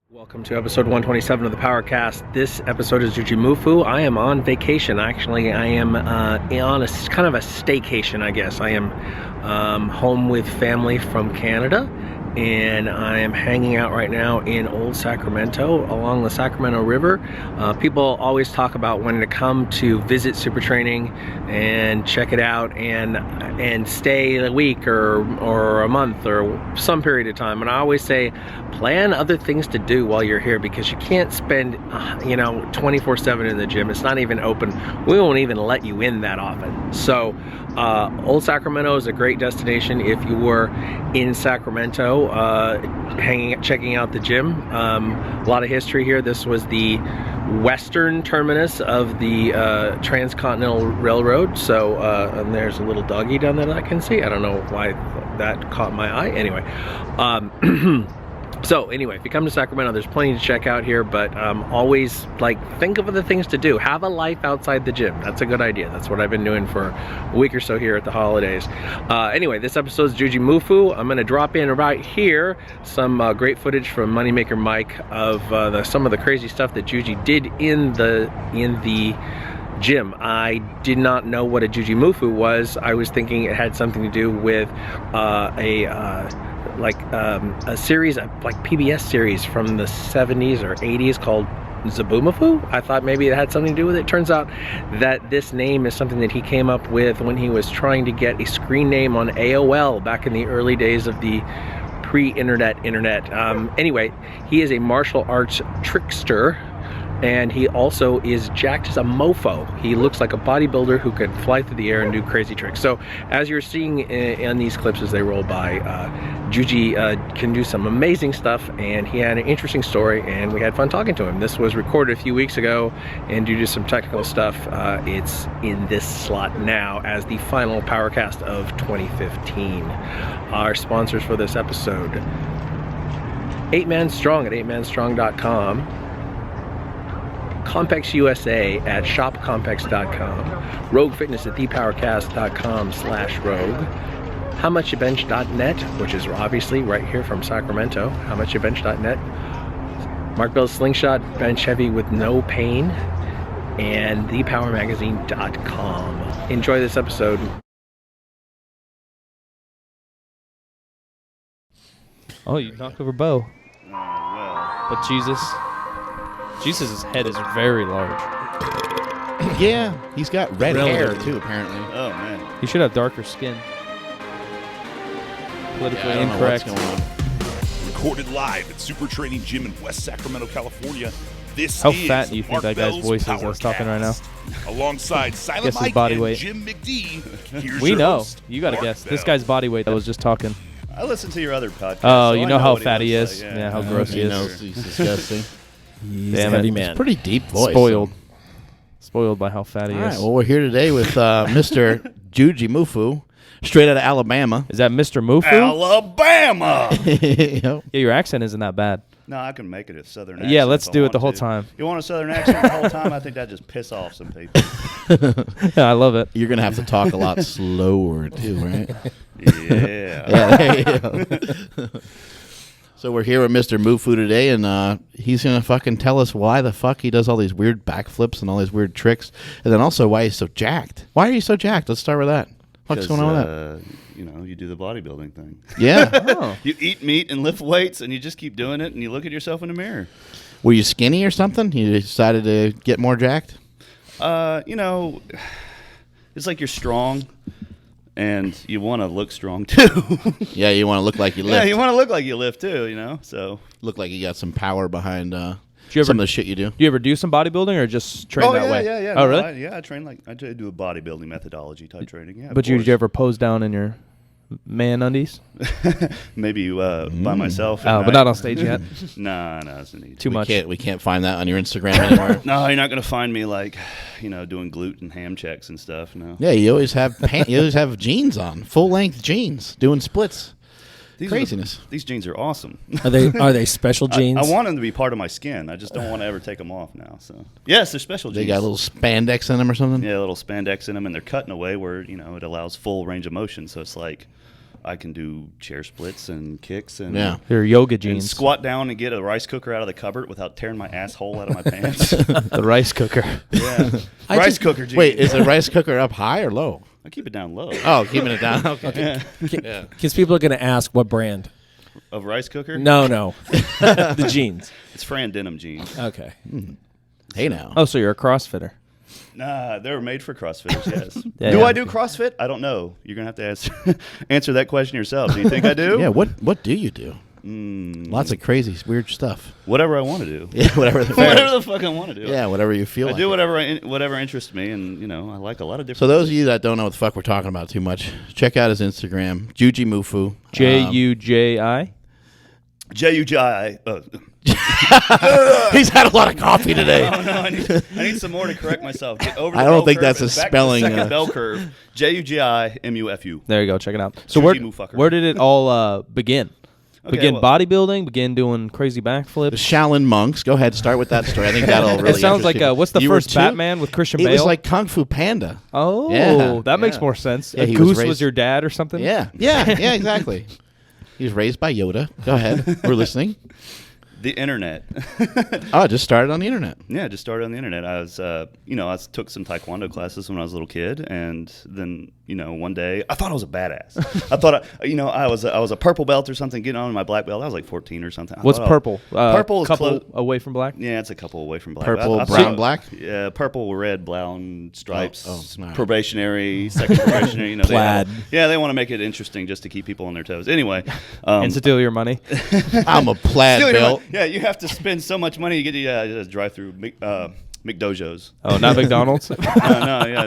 Welcome to episode 127 of the PowerCast. This episode is Jujimufu. I am on vacation. Actually, I am on a kind of a staycation, I guess. I am home with family from Canada, and I am hanging out right now in Old Sacramento along the Sacramento River. People always talk about wanting to come to visit Super Training and check it out and stay a week or a month or some period of time. And I always say, plan other things to do while you're here, because you can't spend 24/7 in the gym. It's not even open. We won't even let you in that often. So Old Sacramento is a great destination if you were in Sacramento, checking out the gym. A lot of history here. This was the western terminus of the Transcontinental Railroad. So and there's a little doggy down there that I can see. I don't know why that caught my eye. Anyway. So anyway, if you come to Sacramento, there's plenty to check out here, but always think of other things to do. Have a life outside the gym. That's a good idea. That's what I've been doing for a week or so here at the holidays. Anyway, this episode is Jujimufu. I'm going to drop in right here some great footage from Moneymaker Mike of some of the crazy stuff that Juji did in the gym. I did not know what a Jujimufu was. I was thinking it had something to do with a series, like PBS series from the 70s or 80s called Jujimufu. I thought maybe it had something to do with it. Turns out that this name is something that he came up with when he was trying to get a screen name on AOL back in the early days of the pre-internet internet. Anyway, he is a martial arts trickster, and he also is jacked as a mofo. He looks like a bodybuilder who could fly through the air and do crazy tricks. So as you're seeing in these clips as they roll by, Juji can do some amazing stuff, and he had an interesting story, and we had fun talking to him. This was recorded a few weeks ago, and due to some technical stuff, it's in this slot now as the final PowerCast of 2015. Our sponsors for this episode: 8Man Strong at 8manstrong.com, Compex USA at shopcompex.com, Rogue Fitness at thepowercast.com/rogue, howmuchyabench.net, which is obviously right here from Sacramento, howmuchyabench.net, Mark Bell's Slingshot Bench Heavy with no pain, and thepowermagazine.com. Enjoy this episode. Oh, you knocked over Bo. Well. But Jesus' head is very large. Yeah, he's got red hair too, apparently. Oh, man. He should have darker skin. Politically I don't know incorrect. what's going on. Recorded live at Super Training Gym in West Sacramento, California. This How is fat do you think Mark that guy's Bell's voice is that's talking right now? PowerCast. Alongside Silent Guess his Mike body and weight. Jim McD. Here's We your know. host, You got to Mark guess. This Bell. guy's body weight that was just talking. I listened to your other podcast. Oh, so you I know how what fat he looks is. like, Yeah, how gross he He is. knows he's disgusting. Damn it. It's a pretty deep voice. Spoiled. Spoiled by how fat he All right, is. well, we're here today with Mr. Jujimufu, straight out of Alabama. Is that Mr. Mufu? Alabama! Yep. Yeah, your accent isn't that bad. No, I can make it a southern accent. Yeah, let's if I do it want the whole to. time. You want a southern accent the whole time? I think that just piss off some people. Yeah, I love it. You're going to have to talk a lot slower, too, right? Yeah. Yeah, there you go. So we're here with Mr. Mufu today, and he's going to fucking tell us why the fuck he does all these weird backflips and all these weird tricks, and then also why he's so jacked. Why are you so jacked? Let's start with that. What's going on with that? You do the bodybuilding thing. Yeah. Oh. You eat meat and lift weights, and you just keep doing it, and you look at yourself in the mirror. Were you skinny or something? You decided to get more jacked? It's like you're strong, and you want to look strong too. Yeah, you want to look like you lift. Yeah, you want to look like you lift too. So Look like you got some power behind Do you ever, some of the shit you do. do you ever do some bodybuilding or just train that way? yeah. Oh, No, really? I train I do a bodybuilding methodology type training. Yeah, But did you ever pose down in your man undies? maybe by myself? Oh, but not on stage yet. No, it's a need. Too much. We can't find that on your Instagram anymore. No, you're not gonna find me doing glute and ham checks and stuff. No. Yeah, you always have you always have jeans on, full length jeans, doing splits. Craziness. These jeans are awesome. Are they special jeans? I want them to be part of my skin. I just don't want to ever take them off now. So yes, they're special jeans. They got a little spandex in them or something. Yeah, a little spandex in them, and they're cut in a way where it allows full range of motion. So it's like I can do chair splits and kicks and They're yoga and jeans. squat down and get a rice cooker out of the cupboard without tearing my asshole out of my pants. The rice cooker. Yeah, rice cooker jeans. Wait, is the rice cooker up high or low? I keep it down low. Oh, keeping it down. Okay. Because people are going to ask what brand. Of rice cooker? No. The jeans. It's Fran denim jeans. Okay. Hey now. Oh, so you're a CrossFitter. Nah, they were made for CrossFitters, yes. Yeah, do yeah. I do CrossFit? I don't know. You're going to have to answer that question yourself. Do you think I do? Yeah, what do you do? Lots of crazy, weird stuff. Whatever I want to do. Yeah, whatever. Whatever the fuck I want to do. Yeah, whatever you feel I like. do whatever interests me, and, you know, I like a lot of different So those of you that don't know what the fuck we're talking about too much, check out his Instagram, Jujimufu. Juji. J-U-J-I. He's had a lot of coffee today. Oh, no, I need some more to correct myself. Get over the I don't bell think curve that's and a back to spelling, the second uh, bell curve. J-U-G-I-M-U-F-U. There you go. Check it out. So Jujimufucker. where did it all begin? Begin well- bodybuilding? Begin doing crazy The backflips? Shaolin monks. Go ahead, start with that story. I think that'll really It sounds like interest you. what's the You were first two? Batman with Christian It Bale? was like Kung Fu Panda. oh, Yeah, that makes yeah. more sense. Yeah, A he was goose was raised- your dad or something? Yeah, exactly. He was raised by Yoda. Go ahead. We're listening. The internet. Oh, I just started on the internet. Yeah, just started on the internet. I was, I took some taekwondo classes when I was a little kid, and then, one day I thought I was a badass. I thought, I was a purple belt or something, getting on my black belt. I was like 14 or something. What's purple? Purple is couple close. away from black? Yeah, it's a couple away from black. Purple, I brown, thought- black? Yeah, purple, red, brown stripes, Oh, no. probationary, second probationary. Plaid. They want to make it interesting just to keep people on their toes. Anyway, And steal your money. I'm a plaid Still, belt. yeah, you have to spend so much money to get a drive-through McDojos. Oh, not McDonald's? So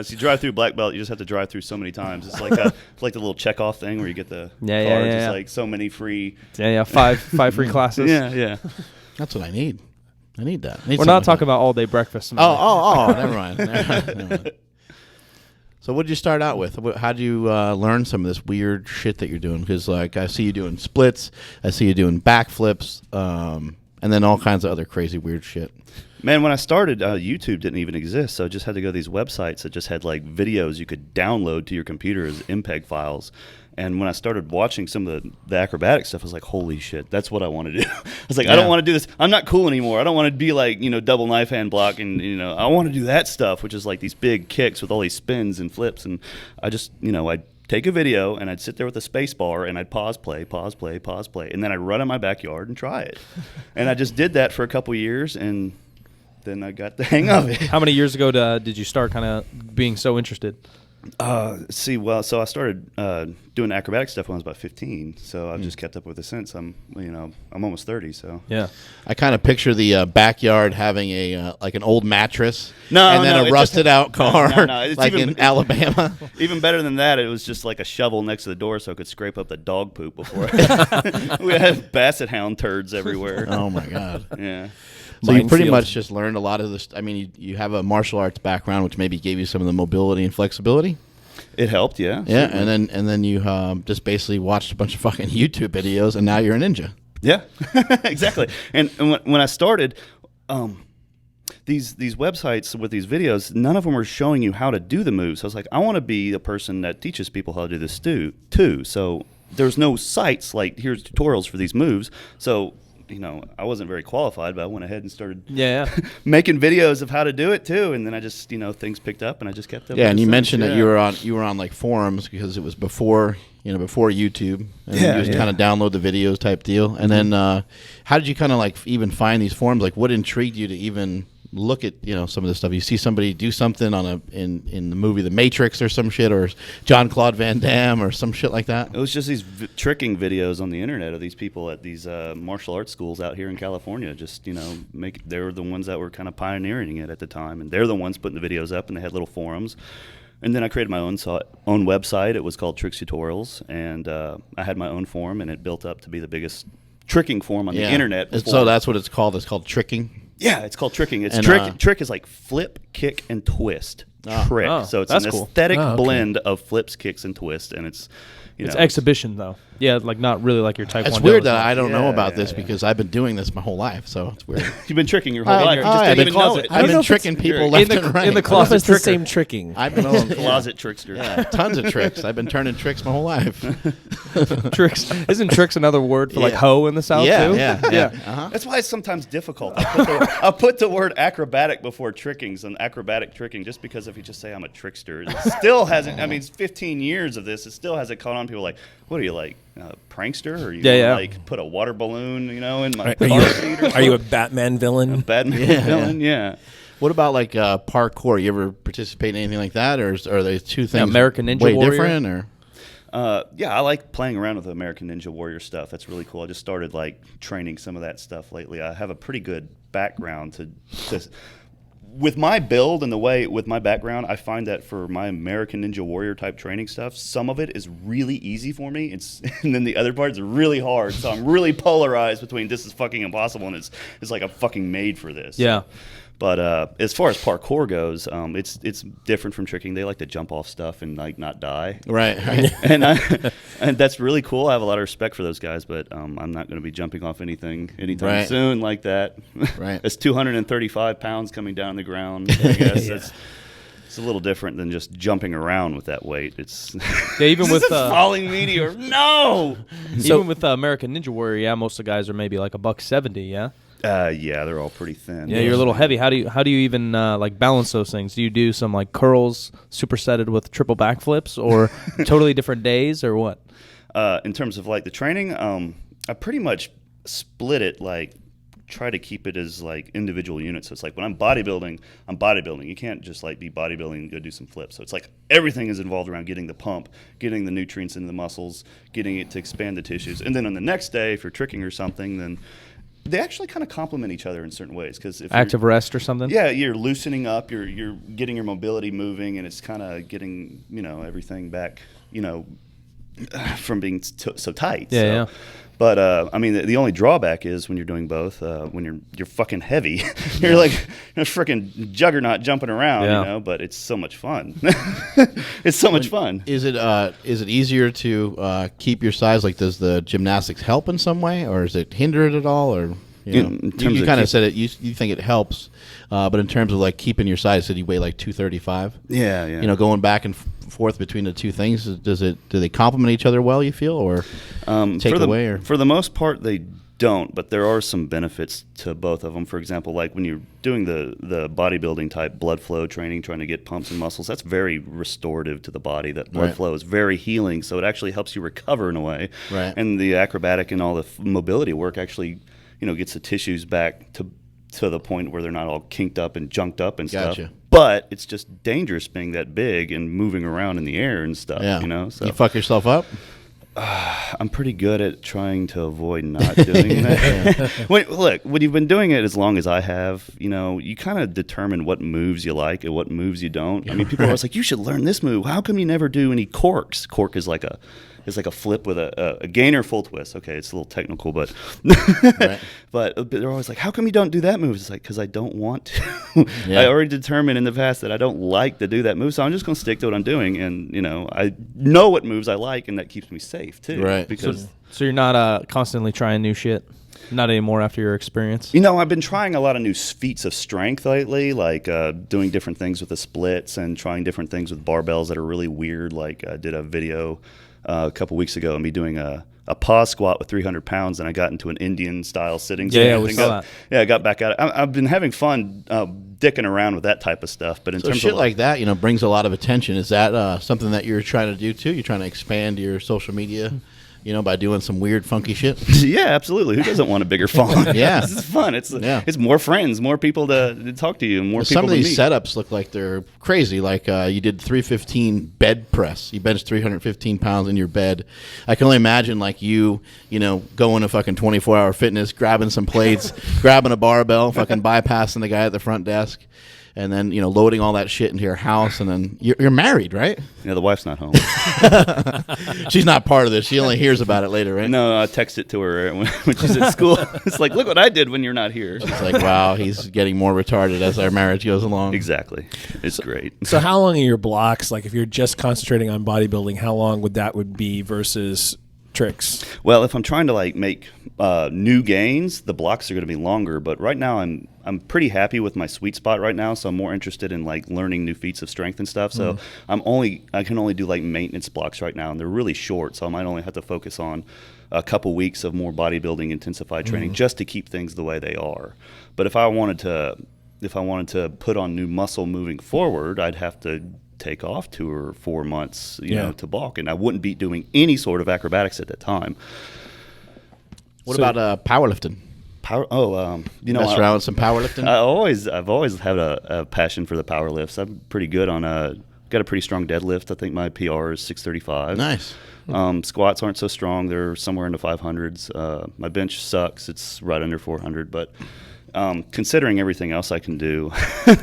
you drive through black belt, you just have to drive through so many times. It's like the little check-off thing where you get the Yeah, cards. yeah. It's like so many free. Yeah, five free classes. Yeah. That's what I need. I need that. I need We're something not like talking that. about all-day breakfast. Never mind. Never mind. So what did you start out with? How did you learn some of this weird shit that you're doing? Because I see you doing splits, I see you doing backflips, and then all kinds of other crazy weird shit. Man, when I started, YouTube didn't even exist, so I just had to go to these websites that just had like videos you could download to your computer as MPEG files. And when I started watching some of the acrobatic stuff, I was like, holy shit, that's what I want to do. I was like, I don't want to do this. I'm not cool anymore. I don't want to be like, double knife hand block. And, I want to do that stuff, which is like these big kicks with all these spins and flips. And I just, I'd take a video and I'd sit there with a space bar and I'd pause, play. And then I'd run in my backyard and try it. And I just did that for a couple years, and then I got the hang of it. How many years ago did you start kind of being so interested? So I started doing acrobatic stuff when I was about 15. So I've just kept up with it since. I'm almost 30. So Yeah. I kind of picture the backyard having a like an old mattress, No, and then no, a it's rusted out car, no, it's like even- in Alabama. even better than that, it was just like a shovel next to the door so I could scrape up the dog poop before. We had basset hound turds everywhere. Oh my god! Yeah. So you pretty Minefield. much just learned a lot of this. I mean, you have a martial arts background, which maybe gave you some of the mobility and flexibility. It helped, yeah. Yeah, certainly. and then you just basically watched a bunch of fucking YouTube videos, and now you're a ninja. Yeah, exactly. And when I started, these websites with these videos, none of them were showing you how to do the moves. So I was like, I want to be a person that teaches people how to do this too. So there's no sites like here's tutorials for these moves. So I wasn't very qualified, but I went ahead and started making videos of how to do it too. And then I just things picked up, and I just kept up. Yeah, with and it you since. mentioned that Yeah. you were on like forums because it was before YouTube, and Yeah, you just yeah. kind of download the videos type deal. And then how did you kind of like even find these forums? Like, what intrigued you to even look at some of this stuff? You see somebody do something on in the movie The Matrix or some shit, or Jean-Claude Van Damme or some shit like that. It was just these tricking videos on the internet of these people at these martial arts schools out here in California. Just they were the ones that were kind of pioneering it at the time, and they're the ones putting the videos up, and they had little forums. And then I created my own website. It was called Tricks Tutorials, and I had my own forum, and it built up to be the biggest tricking forum on the internet. And before- so that's what it's called. It's called tricking. Yeah, it's called tricking. It's And, trick is like flip, kick, and twist. Trick. Oh, So it's that's an cool. aesthetic Oh, okay. blend of flips, kicks, and twists, and it's It's exhibition though. Yeah, like not really like your taekwondo. It's weird that I don't know Yeah, about yeah, this yeah. because I've been doing this my whole life, so it's weird. You've been tricking your whole life. You just I've didn't been even know it. I've been if tricking it's- people in left the- and right. in the I don't know if closet it's the tricker. same tricking. I've been on Closet trickster. yeah, tons of tricks. I've been turning tricks my whole life. Tricks. Isn't tricks another word for like Yeah. hoe in the South yeah, too? yeah, yeah. Uh-huh. That's why it's sometimes difficult. I'll put the word acrobatic before tricking, so acrobatic tricking, just because if you just say I'm a trickster, it still hasn't, I mean, it's 15 years of this, it still hasn't caught on. People are like, what are you, like, prankster? Or you like put a water balloon, in my car seat or Are you a something? Batman villain? Batman villain? Yeah. What about like parkour? You ever participate in anything like that, or are they two things American Ninja way Warrior? different? Or Yeah, I like playing around with the American Ninja Warrior stuff. That's really cool. I just started like training some of that stuff lately. I have a pretty good background to with my build and the way with my background, I find that for my American Ninja Warrior type training stuff, some of it is really easy for me. And then the other part is really hard. So I'm really polarized between this is fucking impossible and it's like I'm fucking made for this. Yeah. But as far as parkour goes, it's different from tricking. They like to jump off stuff and like not die. right? And that's really cool. I have a lot of respect for those guys, but I'm not going to be jumping off anything anytime Right. soon like that. Right. It's 235 pounds coming down the ground. I guess it's a little different than just jumping around with that weight. It's Yeah, even this with is falling meteor. No. even with American Ninja Warrior, yeah, most of the guys are maybe like $170. Yeah. Yeah, they're all pretty thin. Yeah, you're a little heavy. How do you even like balance those things? Do you do some like curls supersetted with triple backflips, or totally different days, or what? In terms of like the training, I pretty much split it, like try to keep it as like individual units. So it's like when I'm bodybuilding. You can't just like be bodybuilding and go do some flips. So it's like everything is involved around getting the pump, getting the nutrients into the muscles, getting it to expand the tissues. And then on the next day, if you're tricking or something, then they actually kind of complement each other in certain ways. Because if Active rest or something? yeah, you're loosening up, you're getting your mobility moving, and it's kind of getting everything back, from being so tight. Yeah, so. yeah. But I mean, the only drawback is when you're doing both. When you're fucking heavy, you're like a freaking juggernaut jumping around, Yeah. But it's so much fun. It's so much fun. Is it easier to keep your size? Like, does the gymnastics help in some way, or is it hinder it at all? Or In terms you of kind of said it. You think it helps, but in terms of like keeping your size, said you weigh like 235. Yeah. Going back and forth between the two things, do they complement each other well? You feel, or take away, or for the most part they don't, but there are some benefits to both of them. For example, like when you're doing the bodybuilding type blood flow training, trying to get pumps and muscles, that's very restorative to the body. That blood Right. flow is very healing, so it actually helps you recover in a way. Right. And the acrobatic and all the mobility work actually gets the tissues back to the point where they're not all kinked up and junked up and Gotcha. stuff. But it's just dangerous being that big and moving around in the air and stuff. yeah, So you fuck yourself up. I'm pretty good at trying to avoid not doing that. When you've been doing it as long as I have, you kind of determine what moves you like and what moves you don't. I mean, people are always like, you should learn this move. How come you never do any corks? Cork is like a flip with a gainer full twist. Okay, it's a little technical, but Right. but they're always like, how come you don't do that move? It's like, because I don't want to. Yeah. I already determined in the past that I don't like to do that move, so I'm just going to stick to what I'm doing. And I know what moves I like, and that keeps me safe too. Right. Because So you're not constantly trying new shit? Not anymore after your experience? I've been trying a lot of new feats of strength lately, like doing different things with the splits and trying different things with barbells that are really weird. Like I did a video a couple weeks ago of me doing a pause squat with 300 pounds, and I got into an Indian style sitting. Yeah, stance we and saw got, that. Yeah, I got back at it. I've been having fun dicking around with that type of stuff. But in So terms shit of like that, brings a lot of attention. Is that something that you're trying to do too? You're trying to expand your social media, by doing some weird, funky shit? yeah, absolutely. Who doesn't want a bigger phone? Yeah. This is fun. It's Yeah. it's more friends, more people to talk to you, more people Some of to these meet. setups look like they're crazy. Like you did 315 bed press. You benched 315 pounds in your bed. I can only imagine like you going to fucking 24-hour fitness, grabbing some plates, grabbing a barbell, fucking bypassing the guy at the front desk. and then loading all that shit into your house, and then you're married, right? Yeah, the wife's not home. She's not part of this. She only hears about it later, right? No, I text it to her when she's at school. It's like, look what I did when you're not here. It's like, wow, he's getting more retarded as our marriage goes along. Exactly. It's great. So how long are your blocks? Like if you're just concentrating on bodybuilding, how long would be versus tricks? Well, if I'm trying to like make new gains, the blocks are going to be longer. But right now, I'm pretty happy with my sweet spot right now. So I'm more interested in like learning new feats of strength and stuff. So I can only do like maintenance blocks right now, and they're really short. So I might only have to focus on a couple weeks of more bodybuilding intensified training just to keep things the way they are. But if I wanted to put on new muscle moving forward, I'd have to take off 2 or 4 months, you know, to bulk, and I wouldn't be doing any sort of acrobatics at that time. What about powerlifting? Mess around with some powerlifting. I've always had a passion for the power lifts. I'm pretty good on got a pretty strong deadlift. I think my PR is 635. Nice. Squats aren't so strong. They're somewhere in the 500s. My bench sucks. It's right under 400, but considering everything else I can do,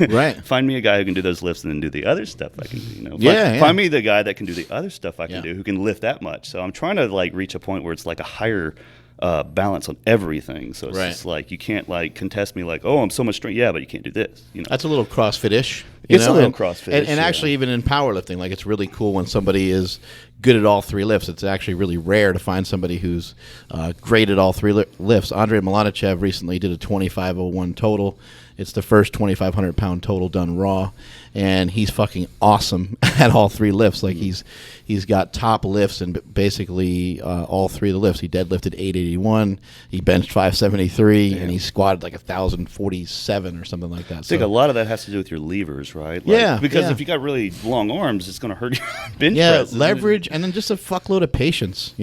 right? Find me a guy who can do those lifts and then do the other stuff I can do. Find me the guy that can do the other stuff I can do, who can lift that much. So I'm trying to like reach a point where it's like a higher balance on everything. So it's just like you can't like contest me like, oh, I'm so much strength. Yeah, but you can't do this. That's a little CrossFit-ish. It's a little CrossFit-ish. And actually, even in powerlifting, like it's really cool when somebody is good at all 3 lifts. It's actually really rare to find somebody who's great at all 3 lifts. Andrei Malanichev recently did a 2501 total. It's the first 2,500 pound total done raw, and he's fucking awesome at all 3 lifts. Like he's got top lifts and basically all 3 of the lifts. He deadlifted 881, he benched 573, and he squatted like 1,047 or something like that. I think a lot of that has to do with your levers, right? Like, because if you got really long arms, it's going to hurt your bench press. Leverage, and then just a fuckload of patience.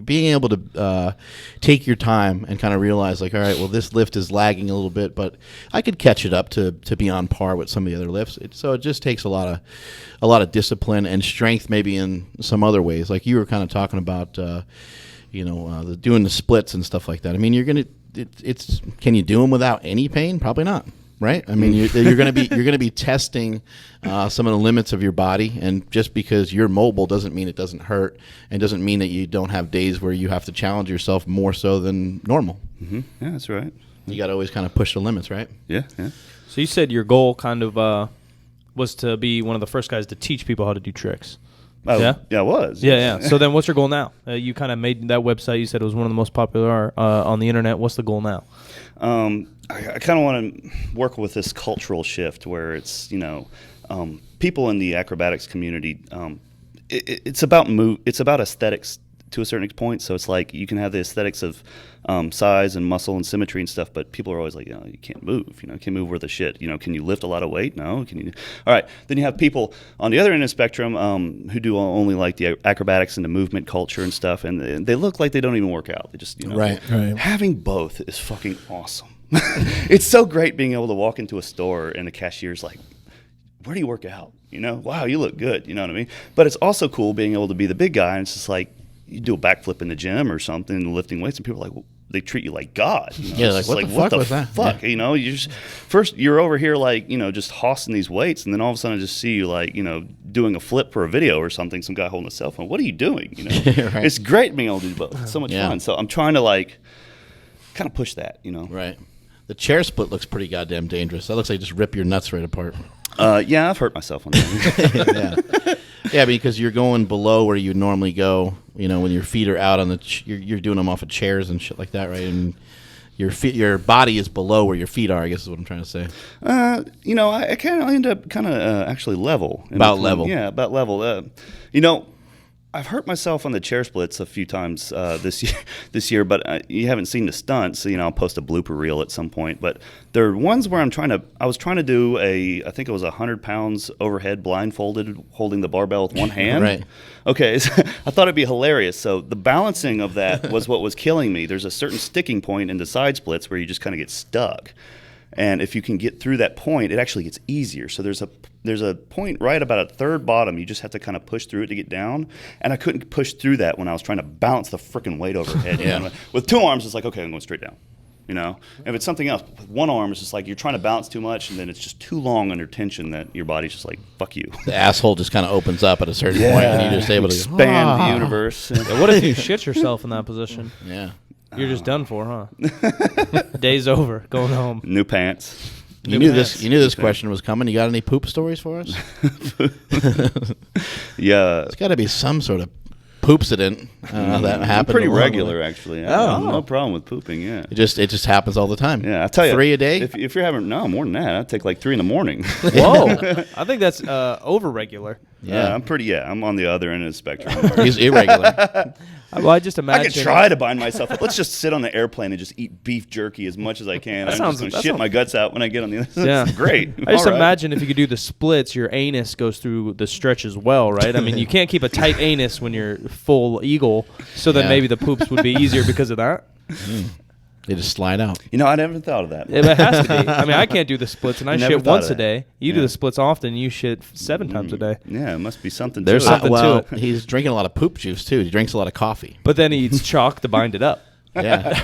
Being able to take your time and kind of realize, like, all right, well, this lift is lagging a little bit, but I could catch it up to be on par with some of the other lifts. So it just takes a lot of discipline and strength, maybe in some other ways. Like you were kind of talking about, doing the splits and stuff like that. I mean, can you do them without any pain? Probably not. Right? I mean, you're going to be testing some of the limits of your body, and just because you're mobile doesn't mean it doesn't hurt, and doesn't mean that you don't have days where you have to challenge yourself more so than normal. Mm-hmm. Yeah, that's right. You got to always kind of push the limits, right? Yeah. So you said your goal kind of was to be one of the first guys to teach people how to do tricks. Yeah, I was. Yeah. So then what's your goal now? You kind of made that website. You said it was one of the most popular on the internet. What's the goal now? I kind of want to work with this cultural shift where it's, people in the acrobatics community, it's about aesthetics to a certain point. So it's like you can have the aesthetics of size and muscle and symmetry and stuff, but people are always like, you can't move. You can't move worth a shit. Can you lift a lot of weight? No. Can you? All right. Then you have people on the other end of the spectrum who do only like the acrobatics and the movement culture and stuff, and they look like they don't even work out. They just, Right. Having both is fucking awesome. It's so great being able to walk into a store and the cashier's like, where do you work out? Wow, you look good. You know what I mean? But it's also cool being able to be the big guy, and it's just like, you do a backflip in the gym or something, lifting weights, and people are like, well, they treat you like God. Yeah, like, what the fuck? Yeah. You just, first you're over here like, just hossing these weights, and then all of a sudden I just see you like, doing a flip for a video or something, some guy holding a cell phone. What are you doing? Right. It's great being able to do both. It's so much fun. So I'm trying to like kind of push that, Right. The chair split looks pretty goddamn dangerous. That looks like just rip your nuts right apart. Yeah, I've hurt myself on that. Yeah, because you're going below where you normally go. When your feet are out on you're doing them off of chairs and shit like that, right? And your body is below where your feet are, I guess is what I'm trying to say. I kind of end up actually level. About level. Yeah, about level. I've hurt myself on the chair splits a few times this year, but you haven't seen the stunts. So, I'll post a blooper reel at some point. But there are ones where I was trying to do I think it was 100 pounds overhead blindfolded, holding the barbell with one hand. Right. Okay, so I thought it'd be hilarious. So the balancing of that was what was killing me. There's a certain sticking point in the side splits where you just kind of get stuck. And if you can get through that point, it actually gets easier. So there's a point right about a third bottom. You just have to kind of push through it to get down. And I couldn't push through that when I was trying to balance the freaking weight overhead. With 2 arms, it's like, okay, I'm going straight down. You know, if it's something else, with one arm, it's just like you're trying to balance too much, and then it's just too long under tension that your body's just like, fuck you. The asshole just kind of opens up at a certain point, and you're just able to expand the universe. Yeah, what if you shit yourself in that position? Yeah. You're just done for, huh? Day's over. Going home. New pants. You knew this question was coming. You got any poop stories for us? Yeah. It's got to be some sort of poopsident that happened. I'm pretty along regular, with it. actually. Oh. No problem with pooping, yeah. It just happens all the time. Yeah, I tell you. 3 a day? If you're having, no, more than that. I'd take like 3 in the morning. Whoa. I think that's over regular. Yeah. I'm on the other end of the spectrum. He's irregular. Well, I just imagine. I could try to bind myself up. Let's just sit on the airplane and just eat beef jerky as much as I can. I'm just going to shit my guts out when I get on the other side. Yeah. That's great. I just All right. imagine if you could do the splits, your anus goes through the stretch as well, right? I mean, you can't keep a tight anus when you're full eagle, so then Yeah. maybe the poops would be easier because of that. They just slide out. You know, I never thought of that. It has to be. I mean, I can't do the splits, and I Never shit thought once of a that. day. You do Yeah. the splits often, you shit 7 times a day. Yeah, it must be something There's to something it. to it. He's drinking a lot of poop juice, too. He drinks a lot of coffee. But then he eats chalk to bind it up. Yeah.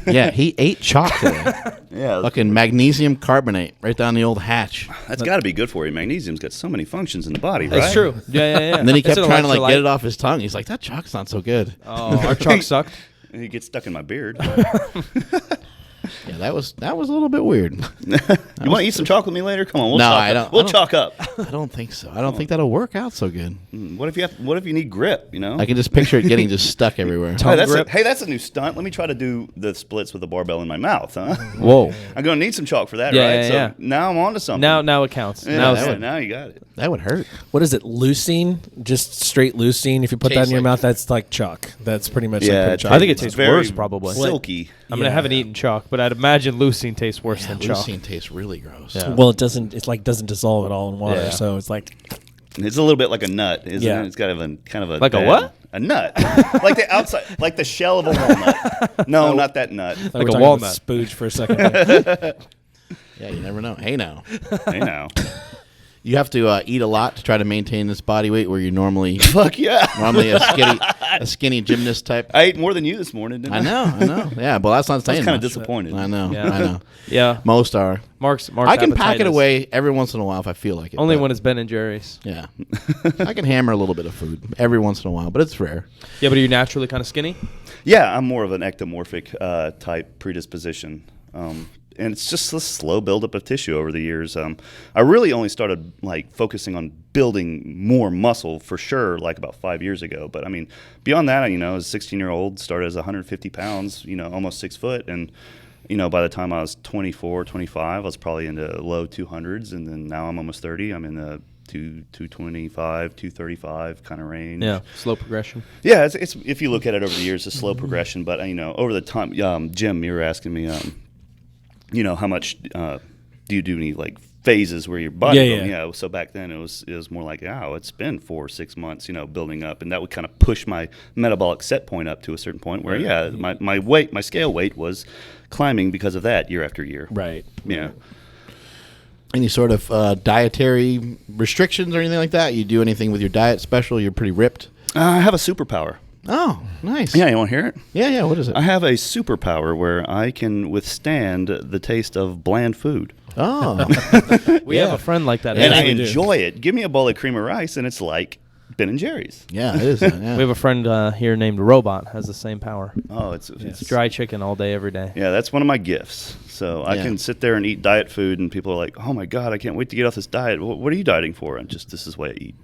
Yeah, he ate chalk today. Yeah, Fucking magnesium carbonate right down the old hatch. that's got to be good for you. Magnesium's got so many functions in the body, right? That's true. Yeah. And then he It's kept an trying to like electrolyte. get it off his tongue. He's like, that chalk's not so good. Oh, our chalk sucked. He gets stuck in my beard. Yeah, that was a little bit weird. You want to eat some chalk with me later? Come on, we'll No, chalk I up. don't- We'll I don't- chalk up. I don't think so. I don't think that'll work out so good. What if you need grip? You know. I can just picture it getting just stuck everywhere. Hey, that's a new stunt. Let me try to do the splits with a barbell in my mouth, huh? Whoa. I'm gonna need some chalk for that, Yeah, right? yeah, so yeah. now I'm on to something. Now it counts. Yeah, now now you got it. That would hurt. What is it? Leucine? Just straight leucine. If you put that in Tastes your like- mouth, that's like chalk. That's pretty much Yeah, like putting it chalk. I think it It's tastes very worse, probably. silky. I mean, I haven't eaten chalk, but I'd imagine leucine tastes worse than chalk. Leucine tastes really gross. Yeah. Well, it doesn't. It's like doesn't dissolve at all in water. Yeah. So it's like It's a little bit like a nut, isn't Yeah. it? It's kind of a Like a bad- what? A nut, like the outside, like the shell of a walnut. No, not that nut. like Like we're a talking walnut. about spooge for a second. Yeah, you never know. Hey, now. Hey now, You have to eat a lot to try to maintain this body weight where you're normally fuck yeah! a skinny gymnast type. I ate more than you this morning, didn't I? I know. Yeah, but that's not saying kind of much. disappointed. I know. Yeah. I know. Yeah. Most are. Mark's I can pack it appetite is- away every once in a while if I feel like it. Only but- when it's Ben and Jerry's. Yeah. I can hammer a little bit of food every once in a while, but it's rare. Yeah, but are you naturally kind of skinny? Yeah, I'm more of an ectomorphic type predisposition. And it's just a slow buildup of tissue over the years. I really only started like focusing on building more muscle for sure, like about 5 years ago. But I mean, beyond that, you know, as a 16-year-old, started as 150 pounds, you know, almost 6 foot. And, you know, by the time I was 24, 25, I was probably in the low 200s. And then now I'm almost 30. I'm in the 225, 235 kind of range. Yeah, slow progression. Yeah, it's if you look at it over the years, it's a slow progression. But, you know, over the time, Jim, you were asking me, you know, how much do you do any like phases where your body Yeah. so back then it was more like, oh, it's been 4 or 6 months, you know, building up, and that would kind of push my metabolic set point up to a certain point where my scale weight was climbing because of that year after year. right. Yeah. Any sort of dietary restrictions or anything like that? You do anything with your diet special? You're pretty ripped. I have a superpower. Oh, nice. Yeah, you want to hear it? Yeah. What is it? I have a superpower where I can withstand the taste of bland food. Oh, We have a friend like that. And I we do. enjoy it. Give me a bowl of cream of rice and it's like Ben and Jerry's. yeah, it is. Yeah. We have a friend here named Robot, has the same power. Oh, it's Dry chicken all day, every day. Yeah, that's one of my gifts. So I Yeah. can sit there and eat diet food, and people are like, "Oh my god, I can't wait to get off this diet." What are you dieting for? And just this is the way I eat.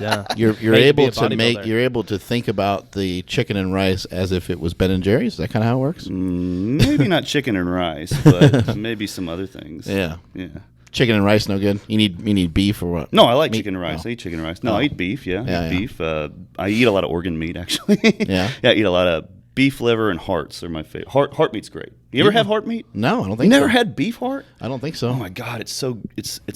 Yeah. You're Made to be able a to make. bodybuilder. You're able to think about the chicken and rice as if it was Ben and Jerry's. Is that kind of how it works? Maybe not chicken and rice, but maybe some other things. Yeah. Yeah. Chicken and rice no good. You need beef or what? No, I like Meat? chicken and rice. Oh. I eat chicken and rice. No, Oh. I eat beef. Yeah, Yeah, I eat yeah. beef. I eat a lot of organ meat, actually. Yeah? Yeah, I eat a lot of beef liver and hearts are my favorite. Heart meat's great. You ever have heart meat? No, I don't You think never so. had beef heart? I don't think so. Oh my god, it's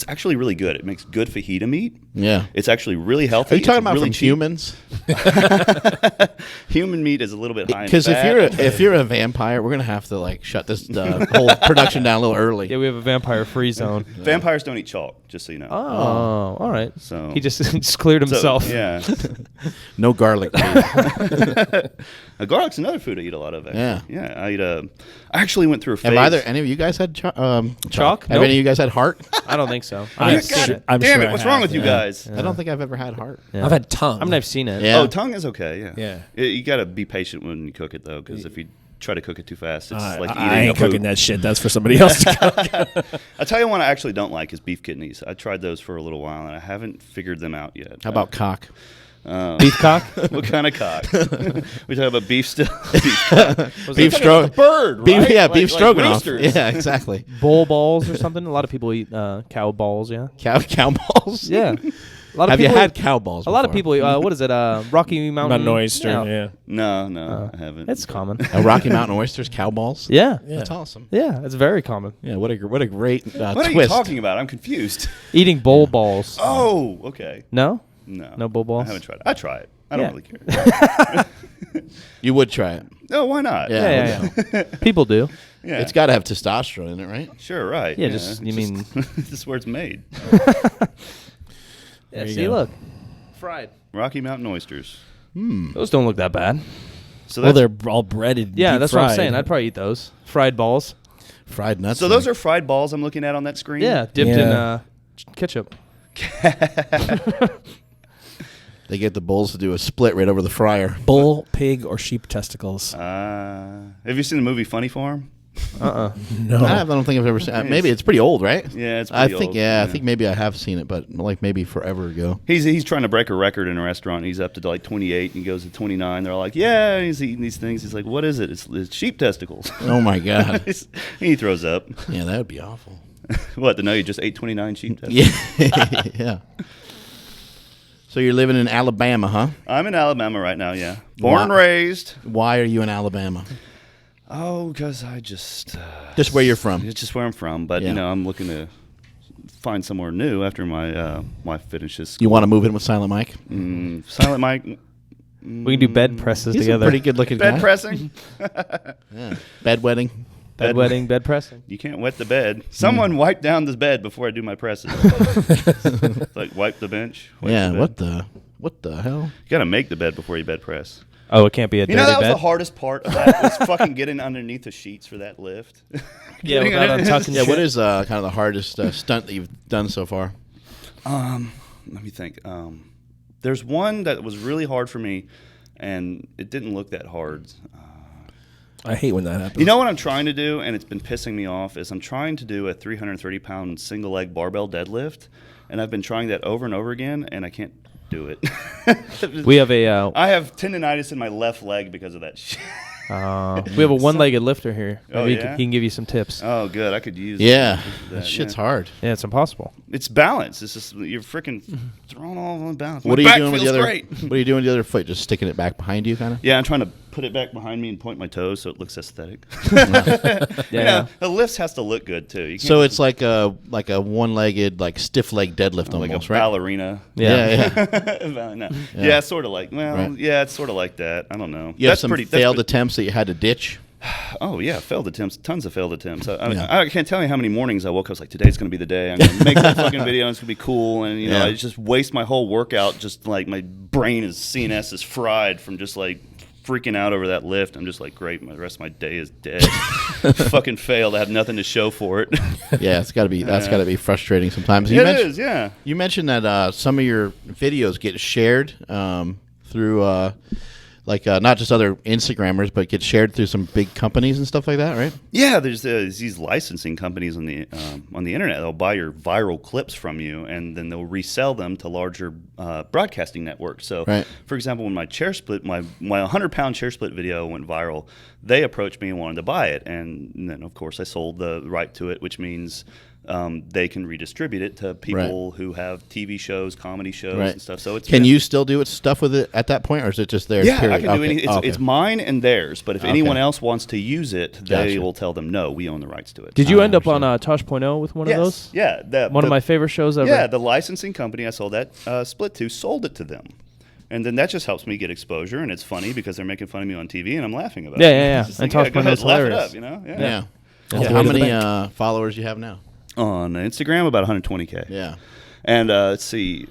actually really good. It makes good fajita meat. Yeah. It's actually really healthy. Are you talking It's about really from cheap. humans? Human meat is a little bit high in Because fat. if you're a vampire, we're gonna have to like shut this whole production down a little early. Yeah, we have a vampire free zone. Vampires don't eat chalk, just so you know. Oh, all right. So- he just cleared So, himself. yeah. No garlic. Garlic's another food I eat a lot of. Actually. Yeah. Yeah. I actually went through a phase. Have either any of you guys had chalk? Chalk? Have Nope. any of you guys had heart? I don't think so. I'm I've seen it. I'm Damn sure it! I What's have, wrong with you yeah. guys? I don't think I've ever had heart. Yeah. I've had tongue. I mean, I've seen it. Yeah. Oh, tongue is okay. Yeah. You got to be patient when you cook it though, because if you try to cook it too fast, it's like eating I ain't a food. cooking that shit. That's for somebody else to cook. I tell you one I actually don't like is beef kidneys. I tried those for a little while and I haven't figured them out yet. How about cock? Beef cock? What kind of cock? We talk about beef still. Beef stroganoff. Bird, Beef, right? yeah, Like- beef like stroganoff. roosters. Yeah, exactly. Bull balls or something? A lot of people eat cow balls, yeah. Cow balls. Yeah. A lot of Have you people had eat- cow balls? A lot of before? people, what is it? Rocky Mountain? Mountain oyster. Yeah. No, I haven't. It's common. Rocky Mountain oysters, cow balls. Yeah. That's awesome. Yeah, it's very common. Yeah, what a great What are you twist. talking about? I'm confused. Eating bull balls. Oh, okay. No? No. No bull balls? I haven't tried it. I try it. I don't Yeah. really care. You would try it. No, why not? Yeah. Yeah. People do. Yeah. It's got to have testosterone in it, right? Sure, right. Yeah, just- you mean- this is where it's made. Yeah, you see, go. look. Fried. Rocky Mountain oysters. Those don't look that bad. So Well, that's, they're all breaded. Yeah, deep that's what I'm fried. saying. I'd probably eat those. Fried balls. Fried nuts. so those are fried balls I'm looking at on that screen? Yeah, dipped in Yeah. ketchup. They get the bulls to do a split right over the fryer. bull, pig, or sheep testicles. Have you seen the movie Funny Farm? No. I don't think I've ever seen. Maybe it's pretty old, right? Yeah, it's I pretty think. old. Yeah, I think maybe I have seen it, but like maybe forever ago. He's trying to break a record in a restaurant. He's up to like 28 and he goes to 29. They're like, yeah, he's eating these things. He's like, what is it? It's sheep testicles. Oh my god. He throws up. Yeah, that would be awful. What, to know you just ate 29 sheep testicles? Yeah, yeah. So you're living in Alabama, huh? I'm in Alabama right now, yeah. Born and Wow. raised. Why are you in Alabama? Oh, because I just... Just where you're from. It's just where I'm from. But, Yeah. you know, I'm looking to find somewhere new after my wife finishes You want to move in with Silent Mike? Silent Mike. We can do bed presses He's together. a pretty good looking guy. Bed pressing. Yeah. Bed wedding. Bed wetting, bed pressing. You can't wet the bed. Someone wipe down this bed before I do my presses. Like wipe the bench. Wipe Yeah. the bed. What the hell? You got to make the bed before you bed press. Oh, it can't be a dirty You know, that was bed? the hardest part of that was fucking getting underneath the sheets for that lift. Yeah, without untucking Yeah. shit. What is kind of the hardest stunt that you've done so far? Let me think. There's one that was really hard for me, and it didn't look that hard. I hate when that happens. You know what I'm trying to do, and it's been pissing me off, is I'm trying to do a 330-pound single-leg barbell deadlift, and I've been trying that over and over again, and I can't do it. We have a I have tendonitis in my left leg because of that shit. one-legged lifter here. Oh, Maybe yeah? he can give you some tips. Oh, good. I could use Yeah. that, That shit's yeah. hard. Yeah, it's impossible. It's balance. It's just you're freaking throwing all on balance. What My are you back doing with the feels other? great. What are you doing with the other foot? Just sticking it back behind you, kind of. Yeah, I'm trying to put it back behind me and point my toes so it looks aesthetic. Yeah. The lifts has to look good too. You can't So just it's like a one-legged, like stiff leg deadlift like almost, a right? ballerina. Yeah. No. Yeah, sort of like. Well, Right. yeah, it's sort of like that. I don't know. You have That's some pretty. failed That's attempts that you had to ditch. Oh yeah, failed attempts. Tons of failed attempts. I mean, Yeah. I can't tell you how many mornings I woke up. I was like, today's gonna be the day. I'm gonna make that fucking video. And it's gonna be cool. And you know, Yeah. I just waste my whole workout. Just like my brain is CNS is fried from just like freaking out over that lift. I'm just like, great. The rest of my day is dead. Fucking failed. I have nothing to show for it. Yeah, it's got to be. That's got to be frustrating sometimes. It is. Yeah. You mentioned that some of your videos get shared through, not just other Instagrammers, but get shared through some big companies and stuff like that, right? Yeah, there's these licensing companies on the internet. They'll buy your viral clips from you, and then they'll resell them to larger broadcasting networks. So, Right. for example, when my chair split, my 100-pound chair split video went viral, they approached me and wanted to buy it, and then of course I sold the right to it, which means they can redistribute it to people who have TV shows, comedy shows, Right. and stuff. So it's Can you still do stuff with it at that point, or is it just theirs? Yeah, period? I can do Okay. anything. Okay. It's mine and theirs. But if Okay. anyone else wants to use it, they Gotcha. will tell them no. We own the rights to it. Did you end up on Tosh.0 with one Yes. of those? Yeah. One of my favorite shows ever. Yeah, the licensing company I sold that split to sold it to them. And then that just helps me get exposure, and it's funny because they're making fun of me on TV, and I'm laughing about it. Yeah, yeah, yeah. It's just And like, Tosh.0 go ahead, is laugh it hilarious. up, you know? Yeah. That's the How way to many think. followers you have now? On Instagram, about 120K. Yeah. And let's see.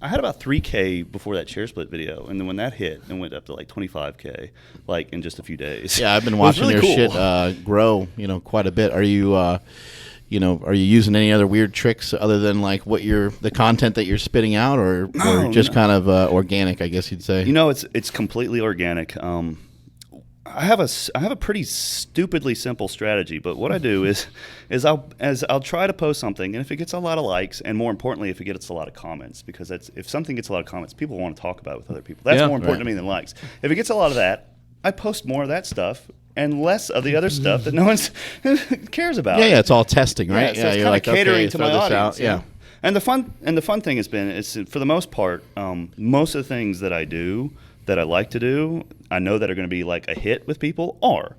I had about 3K before that chair split video, and then when that hit, it went up to like 25K, like in just a few days. Yeah, I've been watching really your cool. shit grow, quite a bit. Are you, are you using any other weird tricks other than like the content that you're spitting out, or just kind of organic, I guess you'd say? It's completely organic. I have a pretty stupidly simple strategy, but what I do is I'll try to post something, and if it gets a lot of likes, and more importantly, if it gets a lot of comments, because if something gets a lot of comments, people want to talk about it with other people. That's more important to me than likes. If it gets a lot of that, I post more of that stuff and less of the other stuff that no one cares about. Yeah, it's all testing, right? Yeah, so it's kind of catering to my audience. Yeah. And the fun thing has been, for the most part, most of the things that I do that I like to do, I know that are going to be like a hit with people are.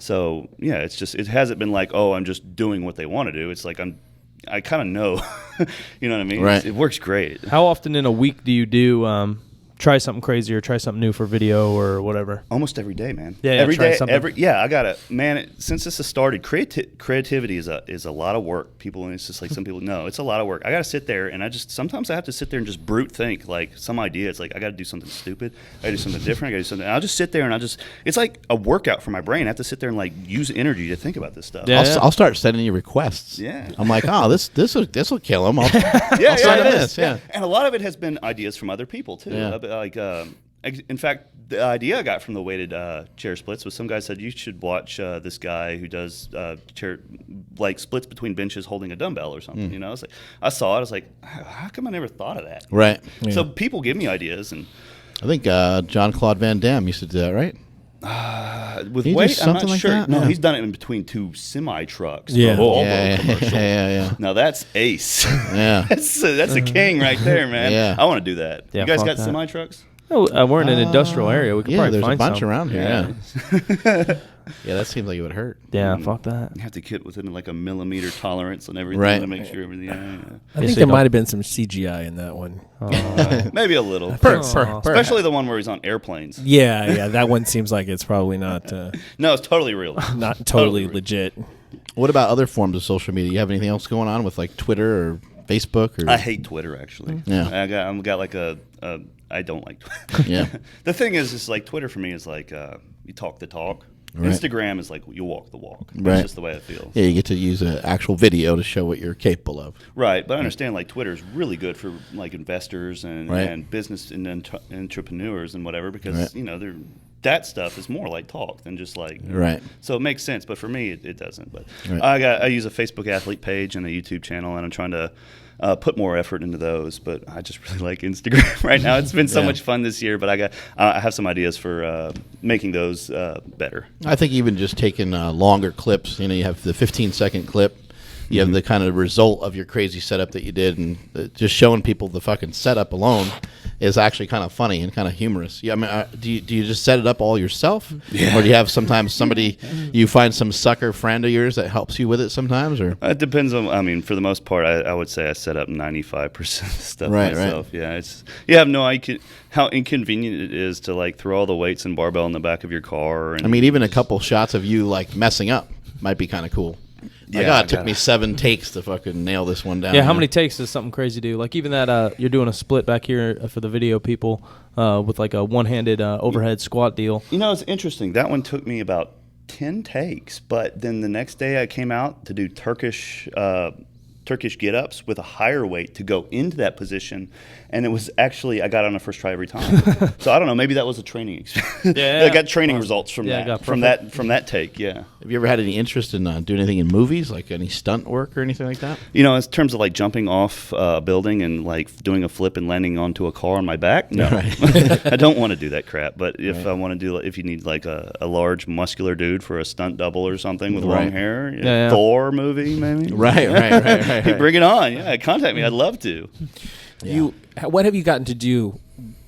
So yeah, it hasn't been like, oh, I'm just doing what they want to do. It's like I kind of know, you know what I mean? Right. It works great. How often in a week do you do try something crazy or try something new for video or whatever? Almost every day, man. Yeah, every try day. something. I gotta, man. Since this has started, creativity is a lot of work. It's just like some people know it's a lot of work. I gotta sit there, and sometimes I have to sit there and just brute think like some idea. It's like I gotta do something stupid. I gotta do something different. I gotta do something. And I'll just sit there and it's like a workout for my brain. I have to sit there and like use energy to think about this stuff. Yeah. I'll start sending you requests. Yeah. I'm like, oh, this will kill him. I'll Yeah, try it this. is. Yeah. And a lot of it has been ideas from other people too. Yeah. Like, in fact, the idea I got from the weighted chair splits was some guy said you should watch this guy who does chair like splits between benches holding a dumbbell or something. It's like I saw it. I was like, how come I never thought of that? Right. Yeah. So people give me ideas, and I think Jean-Claude Van Damme used to do that, right? with He do weight, I'm something not like sure. that? No, Yeah. he's done it in between two semi trucks. Yeah. Yeah, yeah. Now that's ace. Yeah. that's a king right there, man. Yeah. I want to do that. Yeah, You guys fuck got that. semi trucks? Oh, we're in an industrial area. We could Yeah, probably there's a find bunch some. around here. Yeah. Yeah, that seems like it would hurt. Yeah, fuck that. You have to get within like a millimeter tolerance on everything Right. to make sure everything. I Yeah, think so there you don't- might have been some CGI in that one. Maybe a little. Especially the one where he's on airplanes. Yeah, that one seems like it's probably not No, it's totally real. not totally legit. What about other forms of social media? You have anything else going on with like Twitter or Facebook? Or I hate Twitter actually. Yeah. I've got like I don't like Twitter. Yeah. The thing is like Twitter for me is like you talk the talk. Right. Instagram is like you walk the walk. Right. That's just the way it feels. Yeah, you get to use an actual video to show what you're capable of. Right, but I understand like Twitter is really good for like investors and, Right. and business and entrepreneurs and whatever because Right. that stuff is more like talk than just like Right. So it makes sense, but for me it doesn't. But Right. I use a Facebook athlete page and a YouTube channel, and I'm trying to put more effort into those. But I just really like Instagram right now. It's been so Yeah. much fun this year, but I have some ideas for making those better. I think even just taking longer clips, you have the 15-second clip, you have the kind of result of your crazy setup that you did, and just showing people the fucking setup alone is actually kind of funny and kind of humorous. Yeah, I mean, do you just set it up all yourself, or do you have sometimes somebody you find some sucker friend of yours that helps you with it sometimes, or? It depends on. I mean, for the most part, I would say I set up 95% of the stuff myself. Right. Yeah, you have no idea how inconvenient it is to like throw all the weights and barbell in the back of your car. And I mean, even a couple shots of you like messing up might be kind of cool. Yeah, it took me 7 takes to fucking nail this one down. Yeah, how many takes does something crazy do? Like even that you're doing a split back here for the video people with like a one-handed overhead squat deal. It's interesting. That one took me about 10 takes, but then the next day I came out to do Turkish get-ups with a higher weight to go into that position, and it was actually I got on the first try every time. So I don't know, maybe that was a training experience. Yeah, I got training results from from that take. Yeah. Have you ever had any interest in doing anything in movies, like any stunt work or anything like that? In terms of like jumping off a building and like doing a flip and landing onto a car on my back, no, I don't want to do that crap. But if I want to do, if you need like a large muscular dude for a stunt double or something with long hair, Thor movie maybe. Right. Bring it on. Yeah, contact me. I'd love to. Yeah. What have you gotten to do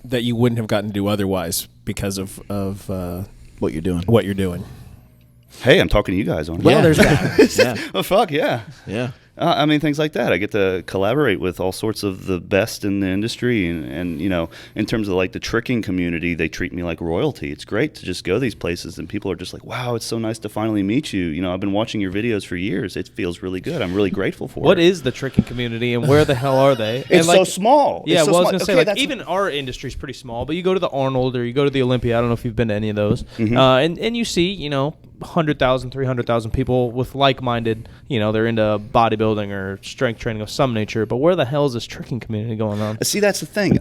that you wouldn't have gotten to do otherwise because of What you're doing? what you're doing? Hey, I'm talking to you guys on it. Well, there's that. Yeah. Oh, fuck, yeah. Yeah. I mean, things like that. I get to collaborate with all sorts of the best in the industry, and you know, in terms of like the tricking community, they treat me like royalty. It's great to just go these places, and people are just like, "Wow, it's so nice to finally meet you." You know, I've been watching your videos for years. It feels really good. I'm really grateful for it. What is the tricking community, and where the hell are they? It's so small. Yeah, It's so well, I was small. gonna say, Okay, like, even our industry is pretty small, but you go to the Arnold or you go to the Olympia. I don't know if you've been to any of those, and you see, you know, 100,000, 300,000 people with like-minded, you know, they're into bodybuilding or strength training of some nature. But where the hell is this tricking community going on? See, that's the thing.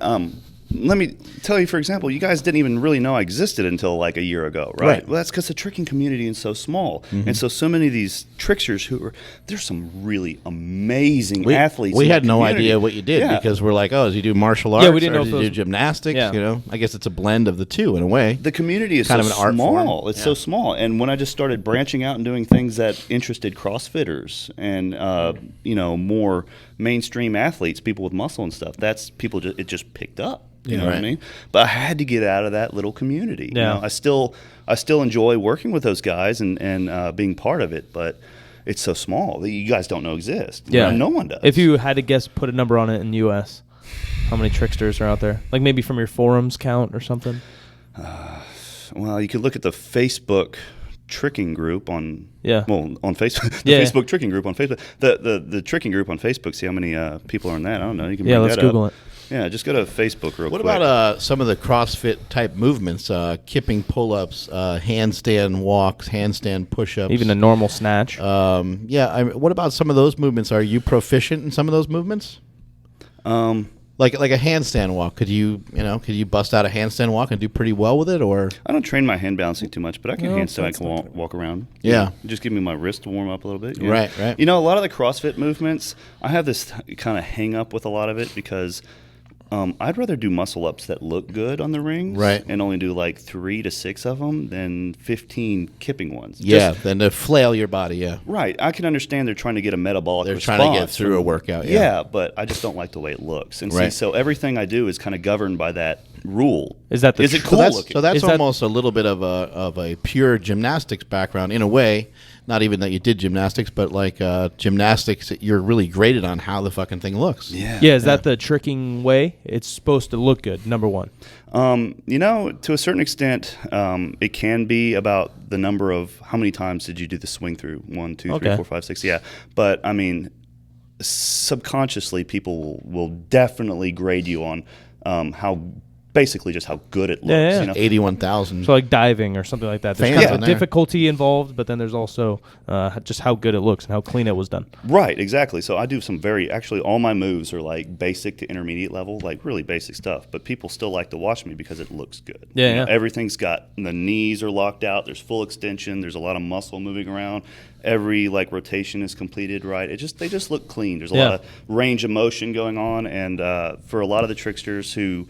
Let me tell you, for example, you guys didn't even really know I existed until like a year ago, right? Well, that's because the tricking community is so small. And so many of these tricksters there's some really amazing athletes. We in had that no community. idea what you did because we're like, oh, do you do martial arts? Yeah, we didn't know or if do it you was- do gymnastics? Yeah. You know, I guess it's a blend of the two in a way. The community is Kind so of an art small. form. It's so small. And when I just started branching out and doing things that interested CrossFitters and you know, more mainstream athletes, people with muscle and stuff, it just picked up. You know what I mean? But I had to get out of that little community. Yeah. You know, I still enjoy working with those guys and being part of it, but it's so small that you guys don't know exist. Yeah, No one does. If you had to guess, put a number on it in the U.S., how many tricksters are out there? Like maybe from your forums count or something. Well, you could look at the Facebook tricking group on on Facebook. The Facebook tricking group on Facebook. The tricking group on Facebook. See how many people are in that. I don't know. You can bring let's that Google up. it. Yeah, just go to Facebook real What quick. about some of the CrossFit type movements? Kipping pull-ups, handstand walks, handstand push-ups. Even a normal snatch. What about some of those movements? Are you proficient in some of those movements? Like a handstand walk. Could you bust out a handstand walk and do pretty well with it? Or I don't train my hand balancing too much, but I can handstand. I can walk around. Yeah. Just give me my wrist to warm up a little bit. Right. You know, a lot of the CrossFit movements, I have this kind of hang up with a lot of it because I'd rather do muscle ups that look good on the rings, and only do like 3 to 6 of them than 15 kipping ones. Then to flail your body. Yeah, right. I can understand they're trying to get a metabolic. They're response trying to get through a workout. Yeah, but I just don't like the way it looks. And see, so everything I do is kind of governed by that rule. Is it cool looking? So that's Is that- almost a little bit of a pure gymnastics background in a way. Not even that you did gymnastics, but like gymnastics, you're really graded on how the fucking thing looks. Yeah, is that the tricking way? It's supposed to look good, number one. You know, to a certain extent, it can be about the number of how many times did you do the swing through? 1, 2, 3, 4, 5, 6. Yeah. But I mean, subconsciously, people will definitely grade you on how basically just how good it looks. Yeah. You know? 81,000. So like diving or something like that. There's Fans kind of in a there. difficulty involved, but then there's also just how good it looks and how clean it was done. Right, exactly. So I do some actually all my moves are like basic to intermediate level, like really basic stuff. But people still like to watch me because it looks good. Yeah, You know, yeah. everything's got, the knees are locked out, there's full extension, there's a lot of muscle moving around. Every like rotation is completed right. They just look clean. There's a lot of range of motion going on, and for a lot of the tricksters who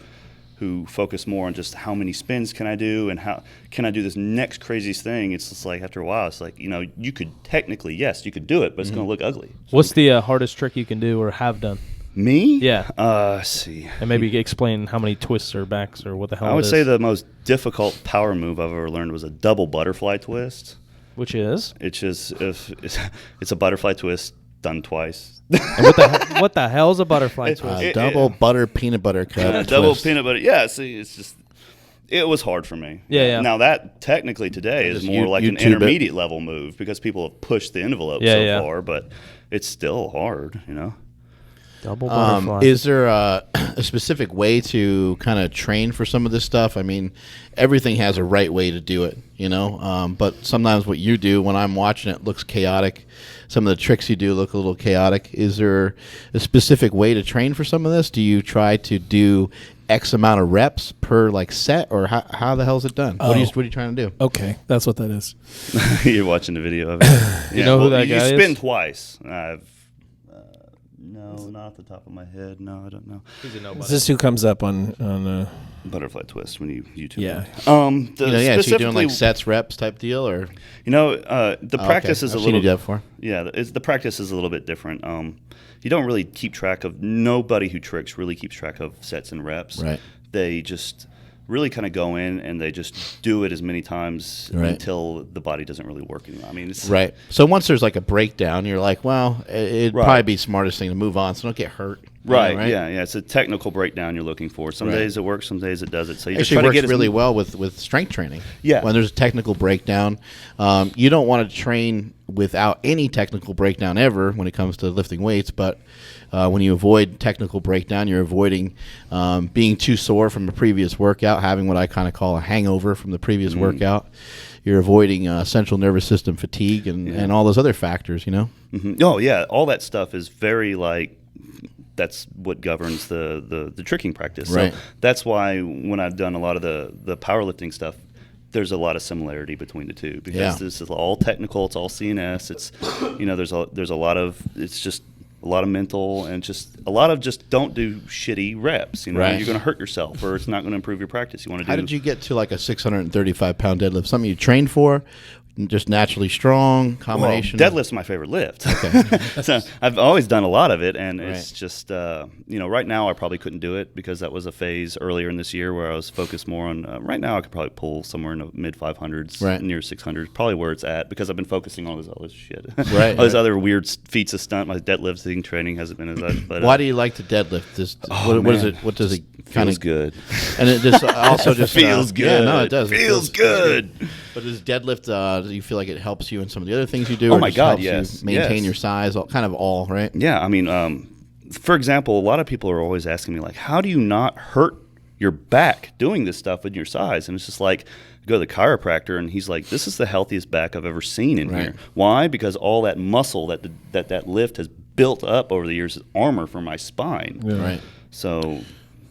focus more on just how many spins can I do and how can I do this next craziest thing, it's just like after a while it's like, you know, you could technically, yes, you could do it, but it's going to look ugly. What's the hardest trick you can do or have done? Me? Yeah. Let's see. And maybe explain how many twists or backs or what the hell I would it say is. the most difficult power move I've ever learned was a double butterfly twist. Which is? It's just it's a butterfly twist done twice. And what the hell's a butterfly twist? Double butter peanut butter cup. Double twist. peanut butter. Yeah, see, it was hard for me. Yeah. Now that technically today is Just more like an YouTube it. intermediate level move because people have pushed the envelope Yeah. far, but it's still hard, you know. Double butterfly. Is there a specific way to kind of train for some of this stuff? I mean, everything has a right way to do it, you know. But sometimes what you do when I'm watching it looks chaotic. Some of the tricks you do look a little chaotic. Is there a specific way to train for some of this? Do you try to do X amount of reps per like set, or how the hell is it done? What are you trying to do? Okay, that's what that is. You're watching the video of it. You know who that guy is? You spin twice. No, not off the top of my head. No, I don't know. He's a Is nobody. this who comes up on Butterfly twist when you YouTube. Yeah. it. So you're doing Specifically, like sets, reps type deal, or the practice is I've a seen little. you do that before. Yeah, the practice is a little bit different. You don't really keep track of. Nobody who tricks really keeps track of sets and reps. Right. They just really kind of go in and they just do it as many times Right. until the body doesn't really work anymore. I mean, it's Right. So once there's like a breakdown, you're like, well, it'd Right. probably be smartest thing to move on so don't get hurt. right. Right? Yeah. It's a technical breakdown you're looking for. Some Right. days it works, some days it doesn't. So you just Actually try to works get as really well with strength training. Yeah. When there's a technical breakdown, you don't want to train without any technical breakdown ever when it comes to lifting weights, but when you avoid technical breakdown, you're avoiding being too sore from a previous workout, having what I kind of call a hangover from the previous workout. You're avoiding central nervous system fatigue and all those other factors, you know? Mhm. Oh yeah, all that stuff is very like that's what governs the tricking practice. Right. So that's why when I've done a lot of the powerlifting stuff, there's a lot of similarity between the two because Yeah. this is all technical. It's all CNS. It's there's a lot of it's just a lot of mental and just a lot of just don't do shitty reps. Right. You're going to hurt yourself or it's not going to improve your practice. You want to do. How did you get to like a 635-pound deadlift? Something you trained for? Just naturally strong combination? Well, deadlift's my favorite lift. So I've always done a lot of it, and it's just right now I probably couldn't do it because that was a phase earlier in this year where I was focused more on. Right now I could probably pull somewhere in the mid 500s, near 600s, probably where it's at because I've been focusing on all this shit, all these other weird feats of stunt. My deadlifting training hasn't been as much. But why do you like to deadlift? What is it? What does it kind feels of good? And it just also just feels good. Yeah, no, it does. It feels good. But does deadlift? Do you feel like it helps you in some of the other things you do? Oh or my just God, helps yes, you maintain yes. your size, kind of all, right? Yeah, I mean, for example, a lot of people are always asking me like, how do you not hurt your back doing this stuff with your size? And it's just like, go to the chiropractor and he's like, this is the healthiest back I've ever seen in here. Why? Because all that muscle that lift has built up over the years is armor for my spine. Yeah. Right. So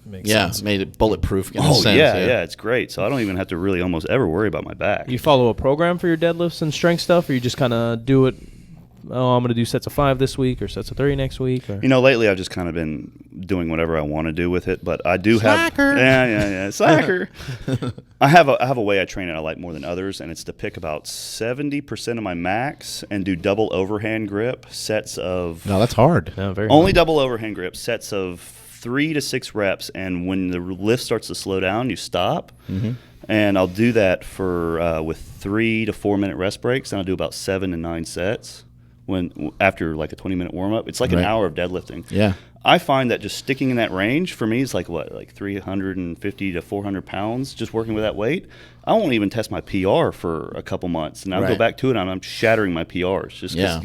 Makes sense. Made it bulletproof in a sense. yeah, it's great. So I don't even have to really almost ever worry about my back. You follow a program for your deadlifts and strength stuff, or you just kind of do it? Oh, I'm going to do sets of 5 this week or sets of 3 next week. Or? Lately I've just kind of been doing whatever I want to do with it, but I do Slacker. have slacker. I have a way I train it I like more than others, and it's to pick about 70% of my max and do double overhand grip sets of No, that's hard. No, very only double overhand grip sets of 3 to 6 reps, and when the lift starts to slow down, you stop. Mm-hmm. And I'll do that for with 3 to 4 minute rest breaks, and I'll do about 7 to 9 sets. After like a 20-minute warm up, it's like an hour of deadlifting. Yeah. I find that just sticking in that range for me is like 350 to 400 pounds just working with that weight. I won't even test my PR for a couple months, and I'll go back to it and I'm shattering my PRs just because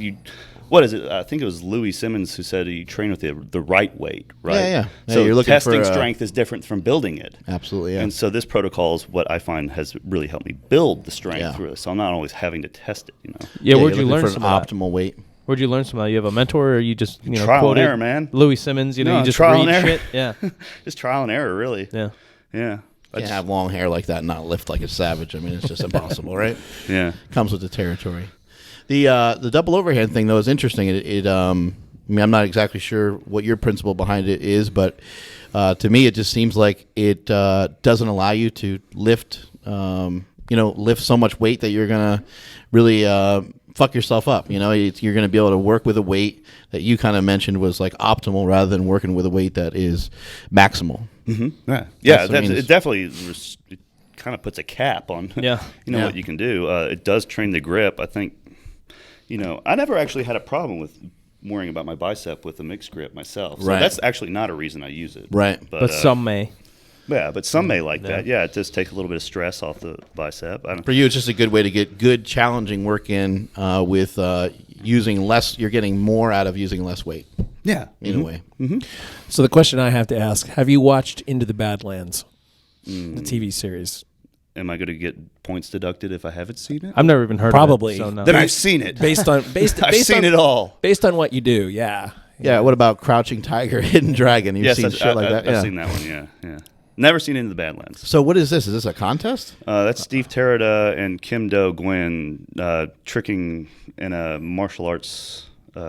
what is it? I think it was Louis Simmons who said you train with the right weight, right? Yeah. So you're looking testing for, strength is different from building it. Absolutely, yeah. And so this protocol is what I find has really helped me build the strength through this. So I'm not always having to test it, Yeah, where'd you're you learn looking some for an of that? optimal weight? Where'd you learn some of that? You have a mentor, or you just trial and quoted error, man. Louis Simmons, you No, just trial and read error. shit? Yeah. Just trial and error, really. Yeah. Yeah. Can't have long hair like that and not lift like a savage. I mean, it's just impossible, right? Yeah. Comes with the territory. The double overhand thing though is interesting. I mean, I'm not exactly sure what your principle behind it is, but to me, it just seems like it doesn't allow you to lift, lift so much weight that you're gonna really fuck yourself up. You're gonna be able to work with a weight that you kind of mentioned was like optimal, rather than working with a weight that is maximal. Mm-hmm. Yeah. That's what it means. It definitely it kind of puts a cap on what you can do. It does train the grip. I think, I never actually had a problem with worrying about my bicep with a mixed grip myself. So that's actually not a reason I use it. Right. But some may. Yeah, but some may like that. Yeah, it does take a little bit of stress off the bicep. For you, it's just a good way to get good, challenging work in with using less. You're getting more out of using less weight. Yeah. In a way. Mm-hmm. So the question I have to ask, have you watched Into the Badlands, the TV series? Am I going to get points deducted if I haven't seen it? I've never even heard Probably. of it. So no. Then I've seen it. I've seen it all. Based on what you do, yeah. Yeah, what about Crouching Tiger, Hidden Dragon? You've seen shit like that? I've seen that one, yeah. Never seen Into the Badlands. So what is this? Is this a contest? That's Steve Terada and Kim Do-Gwyn tricking in a martial arts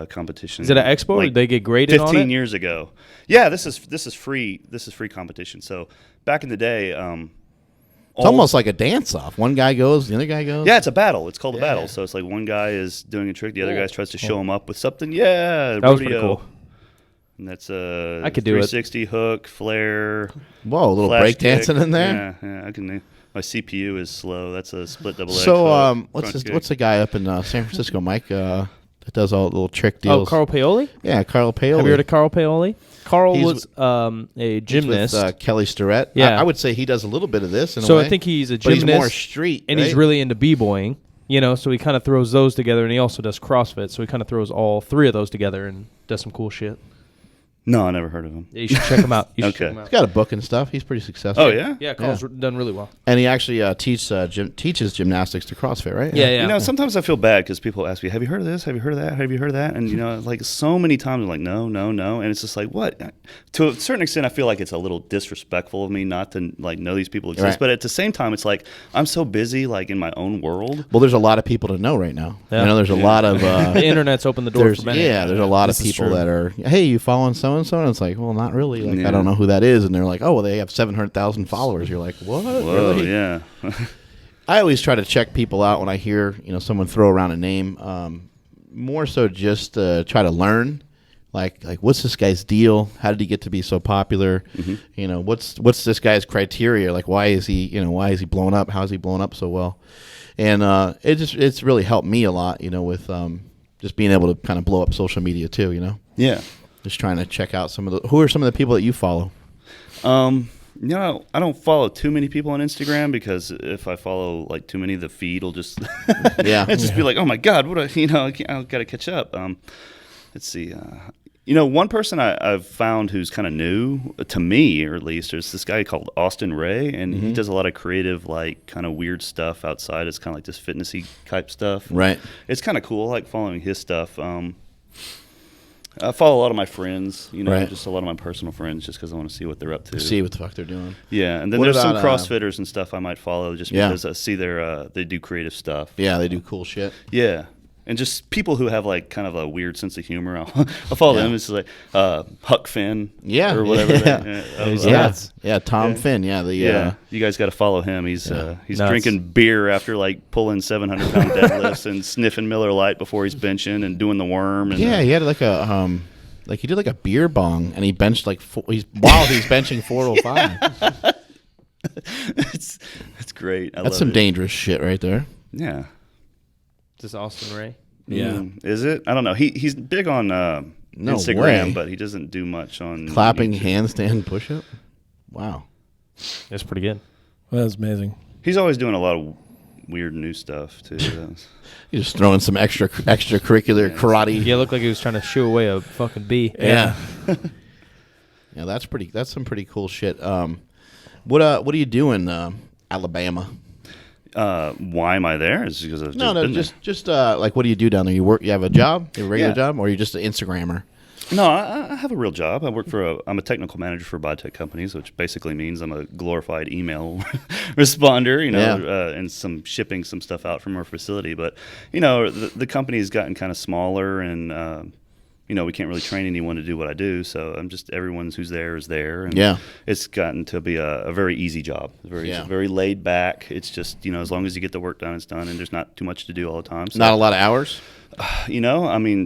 competition. Is it an expo or they get graded 15 on it? years ago. Yeah, this is free. This is free competition. So back in the day, it's almost like a dance-off. One guy goes, the other guy goes. Yeah, it's a battle. It's called a battle. So it's like one guy is doing a trick, the other guy tries to show him up with something. Yeah, that was pretty cool. And that's a I could do it. 360 hook, flare. Whoa, a little flash break kick. dancing in there. Yeah, I can. My CPU is slow. That's a split double leg. So, hook, what's the guy up in San Francisco, Mike? That does all the little trick Oh, deals. Carl Paoli? Yeah, Carl Paoli. Have you heard of Carl Paoli? Carl He's was a gymnast. With Kelly Starrett. Yeah. I would say he does a little bit of this in a So way. I think he's a but gymnast. he's more street, and right? he's really into b-boying. So he kind of throws those together, and he also does CrossFit. So he kind of throws all three of those together and does some cool shit. No, I never heard of him. Yeah, you should check him out. You should Okay. check him out. He's got a book and stuff. He's pretty successful. Oh yeah. Yeah, Carl's done really well. And he actually teaches gymnastics to CrossFit, right? Yeah. Sometimes I feel bad because people ask me, "Have you heard of this? Have you heard of that? Have you heard of that?" And like so many times, I'm like, "No, no, no," and it's just like, what? To a certain extent, I feel like it's a little disrespectful of me not to like know these people exist. Right. But at the same time, it's like I'm so busy, like in my own world. Well, there's a lot of people to know right now. Yeah. There's a lot of The internet's opened the door there's for many. there's a lot of This is people true. that are, hey, you following so and so, and it's like, well, not really. Like Yeah. I don't know who that is, and they're like, oh, well, they have 700,000 followers. You're like, what? Whoa, Really? yeah. I always try to check people out when I hear someone throw around a name. More so just try to learn, like what's this guy's deal? How did he get to be so popular? Mm-hmm. What's this guy's criteria? Like why is he blown up? How is he blown up so well? And it's really helped me a lot. With just being able to kind of blow up social media too. Yeah. Just trying to check out who are some of the people that you follow. I don't follow too many people on Instagram because if I follow like too many, the feed will just be like, oh my god, what I got to catch up. Let's see. One person I've found who's kind of new to me, or at least, there's this guy called Austin Ray, and he does a lot of creative, like kind of weird stuff outside. It's kind of like this fitnessy type stuff. Right. It's kind of cool. I like following his stuff. I follow a lot of my friends, Right. just a lot of my personal friends, just because I want to see what they're up to. See what the fuck they're doing. Yeah, and then What there's some about, CrossFitters and stuff I might follow just Yeah. because I see they do creative stuff. Yeah, they do cool shit. Yeah, and just people who have like kind of a weird sense of humor. I'll follow them. It's like Huck Finn, Yeah. or whatever. Yeah. Yeah, Tom Finn. Yeah, Yeah, you guys got to follow him. He's Nuts. drinking beer after like pulling 700-pound deadlifts and sniffing Miller Lite before he's benching and doing the worm. And, yeah, he had like a he did like a beer bong, and he benched like he's benching 405. it's great. I That's love some it. dangerous shit right there. Yeah. This is Austin Ray. Yeah. Is it? I don't know. He's big on Instagram, way. but he doesn't do much on Clapping YouTube. handstand push-up. Wow. That's pretty good. Well, that's amazing. He's always doing a lot of weird new stuff too. He's just throwing some extracurricular karate. Yeah, it looked like he was trying to shoo away a fucking bee. Yeah. Yeah, that's some pretty cool shit. What are you doing, Alabama? Why am I there? Is because I've Just like what do you do down there? You work? You have a job? You have a regular Yeah. job, or are you just an Instagrammer? No, I have a real job. I work I'm a technical manager for biotech companies, which basically means I'm a glorified email responder, and some shipping some stuff out from our facility. But, the company's gotten kind of smaller and, we can't really train anyone to do what I do. So I'm just, everyone's who's there is there. And Yeah. it's gotten to be a very easy job. It's very laid back. It's just, as long as you get the work done, it's done. And there's not too much to do all the time. So, Not a lot of hours.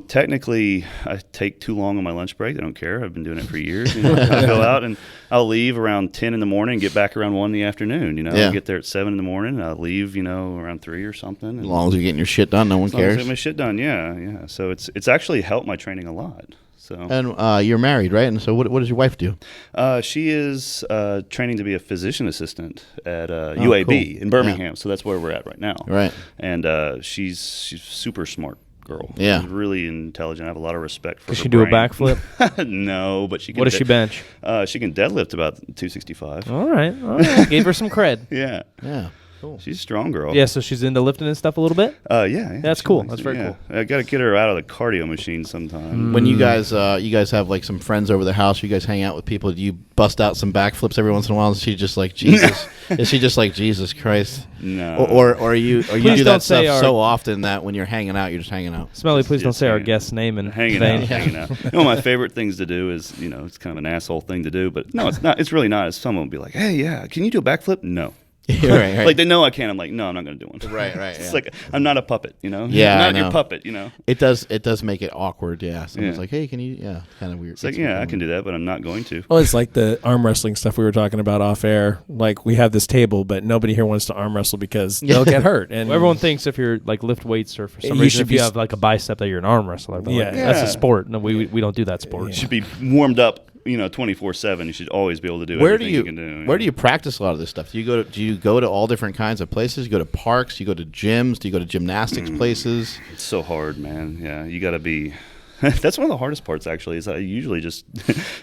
Technically, I take too long on my lunch break. I don't care. I've been doing it for years. I go out and I'll leave around 10 in the morning and get back around 1 in the afternoon. Yeah. I get there at 7 in the morning. I'll leave, around 3 or something. As long as you're getting your shit done, no one as long as I cares. get my shit done, yeah. So it's actually helped my training a lot. So And you're married, right? And so what does your wife do? she is training to be a physician assistant at UAB cool. in Birmingham. So that's where we're at right now. Right. And she's super smart girl. Yeah. She's really intelligent. I have a lot of respect for her. Does she do a brain. backflip? No, but she can. What does she bench? She can deadlift about 265. All right. Gave her some cred. Yeah. Yeah. Cool. She's a strong girl. Yeah, so she's into lifting and stuff a little bit? Yeah. That's she cool. likes That's it, very yeah. cool. I got to get her out of the cardio machine sometime. When you guys have like some friends over the house, you guys hang out with people. Do you bust out some backflips every once in a while? Is she just like Jesus? Is she just like Jesus Christ? No. Or you Please do don't that say stuff our- so often that when you're hanging out, you're just hanging out. Smelly, please don't Just say our hanging- guest's name and Hanging vein. out. My favorite things to do is, it's kind of an asshole thing to do, but no, it's not. It's really not. Someone will be like, hey, yeah, can you do a backflip? No. Right. Like they know I can. I'm like, no, I'm not going to do one. Right. It's like I'm not a puppet, you know. Yeah, I'm I not know. your puppet, you know. It does make it awkward. Yeah, someone's Yeah. like, hey, can you? Yeah, kind of weird. It's like, yeah, I can do that, but I'm not going to. Well, it's like the arm wrestling stuff we were talking about off air. Like we have this table, but nobody here wants to arm wrestle because they'll get hurt. And Well, everyone thinks if you're like lift weights or for some You reason should if you be have like a bicep that you're an arm wrestler. But like, Yeah. that's Yeah. a sport. No, we don't do that sport. You should be warmed up, 24/7. You should always be able to do everything you can do. Where do you practice a lot of this stuff? Do you go to all different kinds of places? You go to parks? You go to gyms? Do you go to gymnastics places? It's so hard, man. Yeah, you got to be. That's one of the hardest parts, actually, is I usually just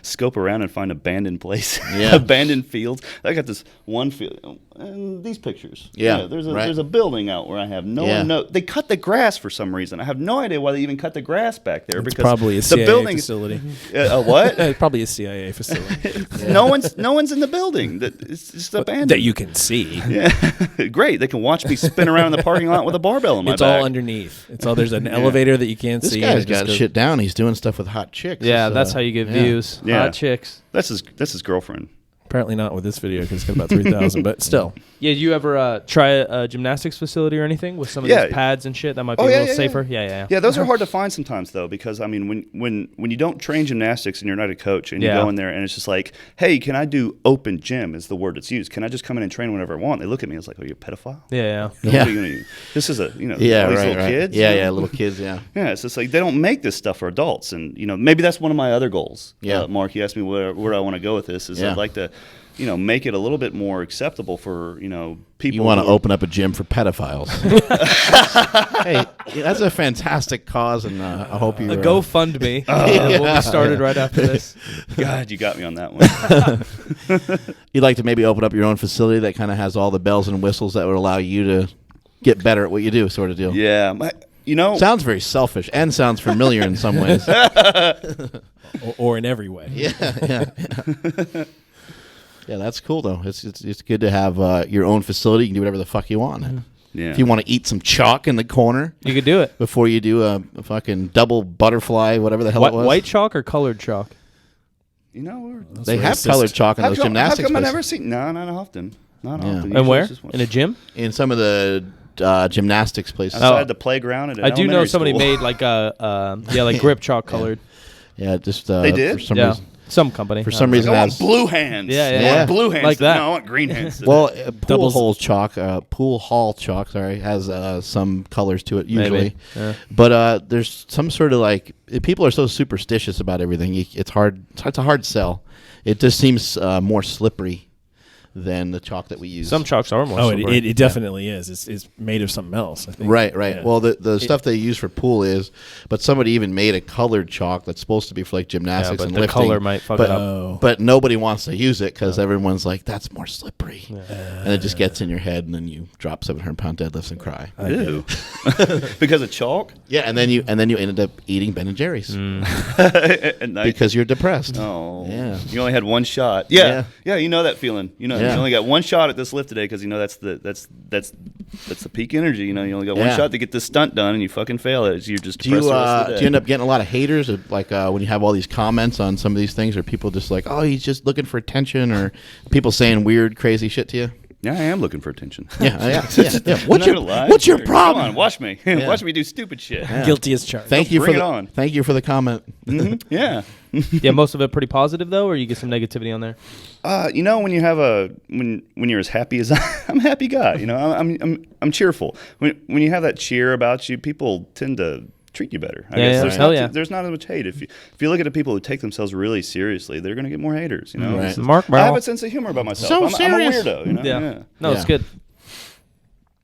scope around and find abandoned places, Yeah. abandoned fields. I got this one field, and these pictures. Yeah, there's right. a building out where I have no Yeah. one know. They cut the grass for some reason. I have no idea why they even cut the grass back there. it's because probably a the CIA building facility. what? It's probably a CIA facility no one's in the building. It's just abandoned. that you can see. Yeah, great. They can watch me spin around in the parking lot with a barbell in my It's back. all underneath. It's all there's an elevator that you can't This see. guy's and it just got goes- shit down. He's doing stuff with hot chicks. Yeah, It's, that's how you get yeah. views. Yeah. Hot chicks. That's his girlfriend. Apparently not with this video because it's got about 3,000, but still. Yeah, do you ever try a gymnastics facility or anything with some of Yeah. these pads and shit that might be Oh, a yeah, little yeah, safer? Yeah. Yeah, those are hard to find sometimes though, because I mean, when you don't train gymnastics and you're not a coach and you Yeah. go in there and it's just like, hey, can I do open gym? Is the word that's used. Can I just come in and train whenever I want? They look at me as like, oh, you're a pedophile. Yeah. What Yeah. are you gonna do? This is a Yeah, all these right, little right. kids. Yeah, you know? yeah, little kids. Yeah. Yeah, it's just like they don't make this stuff for adults, and maybe that's one of my other goals. Yeah. Mark, you asked me where I want to go with this. Is Yeah. I'd like to, make it a little bit more acceptable for people. You want to who are- open up a gym for pedophiles? Hey, that's a fantastic cause, and I hope you. A GoFundMe. We'll be started right after this. God, you got me on that one. You'd like to maybe open up your own facility that kind of has all the bells and whistles that would allow you to get better at what you do, sort of deal. Yeah, Sounds very selfish and sounds familiar in some ways. Or in every way. Yeah. Yeah, that's cool though. It's good to have your own facility. You can do whatever the fuck you want. Yeah. If you want to eat some chalk in the corner You could do it. before you do a fucking double butterfly, whatever the hell it was. White chalk or colored chalk? They have racist. colored chalk in those gymnastics How come I places. never see? No, not often. Not Yeah. often. And Usually where? it's just one- In a gym? In some of the gymnastics places. outside the playground at an I do know elementary somebody school. made like like grip chalk colored. Yeah, just They did? for some Yeah. reason. Some company. For some Like, reason, I want has blue hands. Yeah, yeah, I yeah. want blue hands. Like that. No, I want green hands. well, pool hall chalk. Sorry, has some colors to it usually. Maybe. Yeah. But there's some sort of like people are so superstitious about everything. It's hard. It's a hard sell. It just seems more slippery than the chalk that we use. Some chalks are more. Oh, slippery. it definitely is. It's made of something else, I think. Right. Yeah. Well, the stuff they use for pool is, but somebody even made a colored chalk that's supposed to be for like gymnastics but and the lifting. color might fuck but, it up. Oh. But nobody wants to use it because everyone's like, that's more slippery. And it just gets in your head, and then you drop 700-pound deadlifts and cry. Ew. Because of chalk? Yeah, and then you ended up eating Ben and Jerry's At night? because you're depressed. Oh. Yeah. You only had one shot. Yeah. Yeah, you know that feeling. You know, Yeah. you only got one shot at this lift today because that's the peak energy. You only got one Yeah. shot to get this stunt done, and you fucking fail it. You're just Do depressed you the rest of the day. do you end up getting a lot of haters, or like when you have all these comments on some of these things? Are people just like, oh, he's just looking for attention, or people saying weird, crazy shit to you? Yeah, I am looking for attention. Yeah. I'm What's not your gonna lie. What's your Sure. problem? Come on, watch me. Watch me do stupid shit. Guilty as charged. Thank you Bring for it on. Thank you for the comment. Yeah. Yeah, most of it pretty positive though, or you get some negativity on there. When you have when you're as happy as I'm a happy guy. I'm cheerful. When you have that cheer about you, people tend to treat you better. I Yeah, guess yeah. there's Hell not yeah. there's not as much hate. If you look at the people who take themselves really seriously, they're going to get more haters. Right. It's- Mark I have Brown. a sense of humor about myself. So I'm a serious. weirdo. Yeah. No, Yeah. it's good.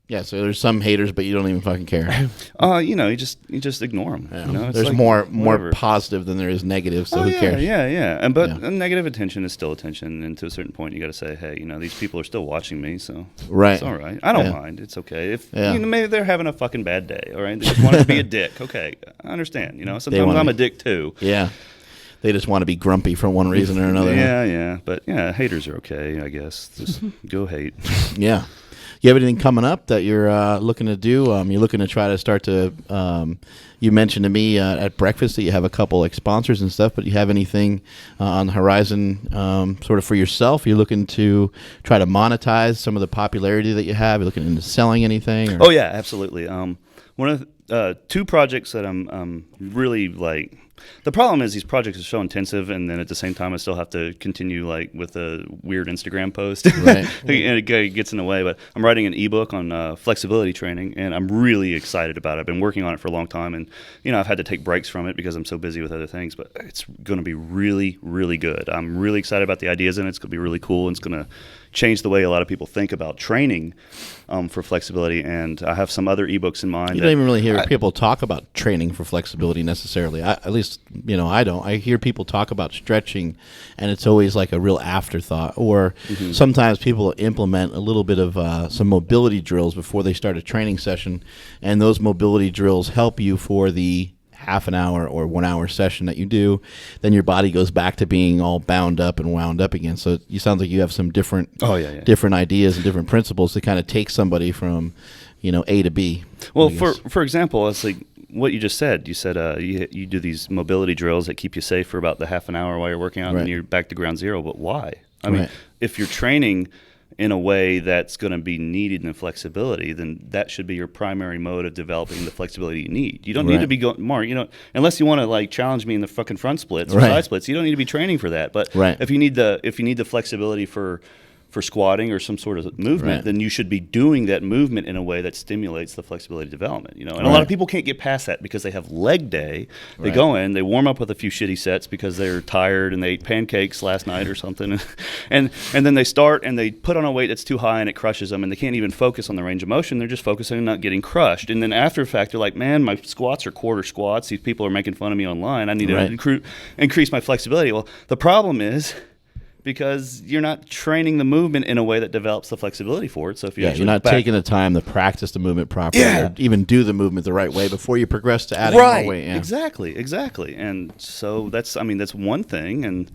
Yeah, so there's some haters, but you don't even fucking care. You just ignore them. It's There's like, more whatever. positive than there is negative, so Oh, who yeah, cares? yeah. But Yeah. negative attention is still attention, and to a certain point, you got to say, hey, these people are still watching me, so Right. it's all right. I don't Yeah. mind. It's okay. If Yeah. maybe they're having a fucking bad day, all right? They just want to be a dick. Okay, I understand. Sometimes wanna I'm be- a dick too. Yeah. They just want to be grumpy for one reason or another. Yeah. But haters are okay, I guess. Just go hate. Yeah. You have anything coming up that you're looking to do? You're looking to try to start to. You mentioned to me at breakfast that you have a couple like sponsors and stuff, but you have anything on the horizon, sort of for yourself? You're looking to try to monetize some of the popularity that you have. You're looking into selling anything? Or? Oh yeah, absolutely. One of two projects that I'm really like. The problem is these projects are so intensive, and then at the same time, I still have to continue like with a weird Instagram post, Right. and it gets in the way. But I'm writing an ebook on flexibility training, and I'm really excited about it. I've been working on it for a long time, and I've had to take breaks from it because I'm so busy with other things. But it's going to be really, really good. I'm really excited about the ideas in it. It's going to be really cool, and it's going to change the way a lot of people think about training for flexibility. And I have some other ebooks in mind. You don't even really hear people talk about training for flexibility necessarily. At least, I don't. I hear people talk about stretching, and it's always like a real afterthought. Or sometimes people implement a little bit of some mobility drills before they start a training session, and those mobility drills help you for the half an hour or 1 hour session that you do. Then your body goes back to being all bound up and wound up again. So you sound like you have some different different ideas and different principles to kind of take somebody from A to B. Well, for example, it's like what you just said. You said you do these mobility drills that keep you safe for about the half an hour while you're working out, and then you're back to ground zero. But why? I mean, if you're training in a way that's going to be needed in the flexibility, then that should be your primary mode of developing the flexibility you need. You don't need to be going, Mark, unless you want to like challenge me in the fucking front splits or side splits, you don't need to be training for that. But if you need the flexibility for squatting or some sort of movement, then you should be doing that movement in a way that stimulates the flexibility development. And a lot of people can't get past that because they have leg day. They go in, they warm up with a few shitty sets because they're tired and they ate pancakes last night or something, and then they start and they put on a weight that's too high and it crushes them, and they can't even focus on the range of motion. They're just focusing on not getting crushed. And then after the fact, they're like, man, my squats are quarter squats. These people are making fun of me online. I need to increase my flexibility. Well, the problem is, because you're not training the movement in a way that develops the flexibility for it. So if you're not taking the time to practice the movement properly, or even do the movement the right way before you progress to adding more weight. Yeah. Exactly. And so that's one thing. And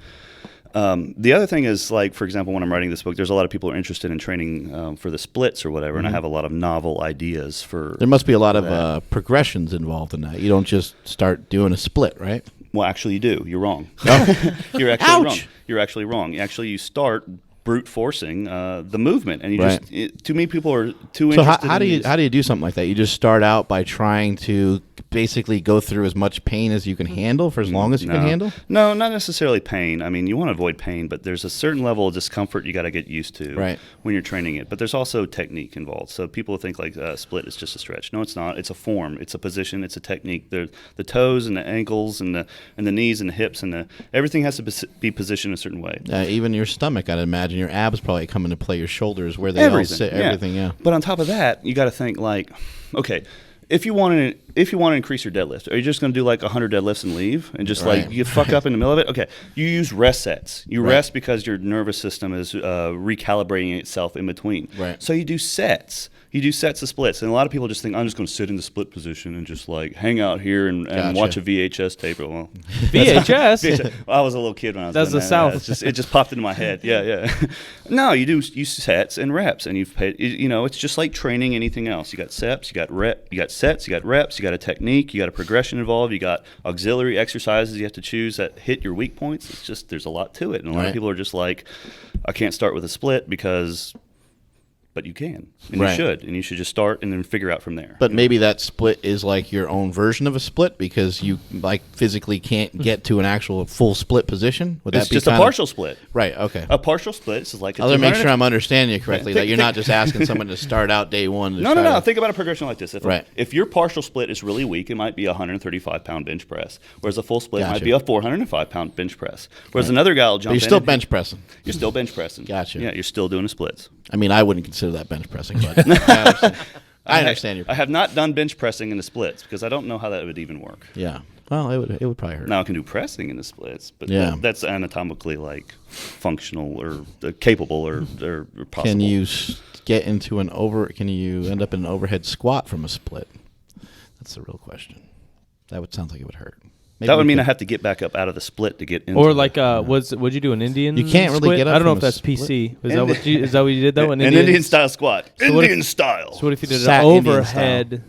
the other thing is, like, for example, when I'm writing this book, there's a lot of people who are interested in training for the splits or whatever, and I have a lot of novel ideas for. There must be a lot of progressions involved in that. You don't just start doing a split, right? Well, actually, you do. You're wrong. You're actually wrong. You're actually wrong. Actually, you start brute forcing the movement, and too many people are too interested. So how do you do something like that? You just start out by trying to basically go through as much pain as you can handle for as long as you can handle? No, not necessarily pain. I mean, you want to avoid pain, but there's a certain level of discomfort you got to get used to when you're training it. But there's also technique involved. So people think like split is just a stretch. No, it's not. It's a form. It's a position. It's a technique. The toes and the ankles and the knees and the hips and everything has to be positioned a certain way. Even your stomach, I'd imagine. Your abs probably come into play. Your shoulders, where they all sit. Everything. But on top of that, you got to think like, okay, if you want to increase your deadlift, are you just going to do like 100 deadlifts and leave and just like you fuck up in the middle of it? Okay, you use rest sets. You rest because your nervous system is recalibrating itself in between. So you do sets. You do sets of splits, and a lot of people just think, I'm just going to sit in the split position and just like hang out here and watch a VHS tape. Well, VHS? I was a little kid when I was doing the that. South. It just popped into my head. Yeah. No, you sets and reps, and it's just like training anything else. You got sets, you got sets, you got reps, you got a technique, you got a progression involved, you got auxiliary exercises you have to choose that hit your weak points. It's just, there's a lot to it, and a lot of people are just like, I can't start with a split but you can, and you should just start and then figure out from there. But maybe that split is like your own version of a split because you like physically can't get to an actual full split position. It's just a partial split. Right. Okay. A partial split is like. I'll make sure I'm understanding you correctly. That you're not just asking someone to start out day one. No. Think about a progression like this. If your partial split is really weak, it might be a 135-pound bench press, whereas a full split might be a 405-pound bench press. Whereas another guy will jump in. You're still bench pressing. You're still bench pressing. Gotcha. Yeah, you're still doing the splits. I mean, I wouldn't consider that bench pressing, but I understand your. I have not done bench pressing in the splits because I don't know how that would even work. Yeah. Well, it would probably hurt. Now I can do pressing in the splits, but that's anatomically like functional or capable or possible. Can you get into Can you end up in an overhead squat from a split? That's the real question. That would sound like it would hurt. Maybe That would we mean could- I have to get back up out of the split to get into Or the- like, what'd you do, an Indian? You can't really split? get up I don't know from if a that's PC. Is Indi- that what you did though? an Indian style squat. So what if- Indian style. So what if you did Sat an Indian overhead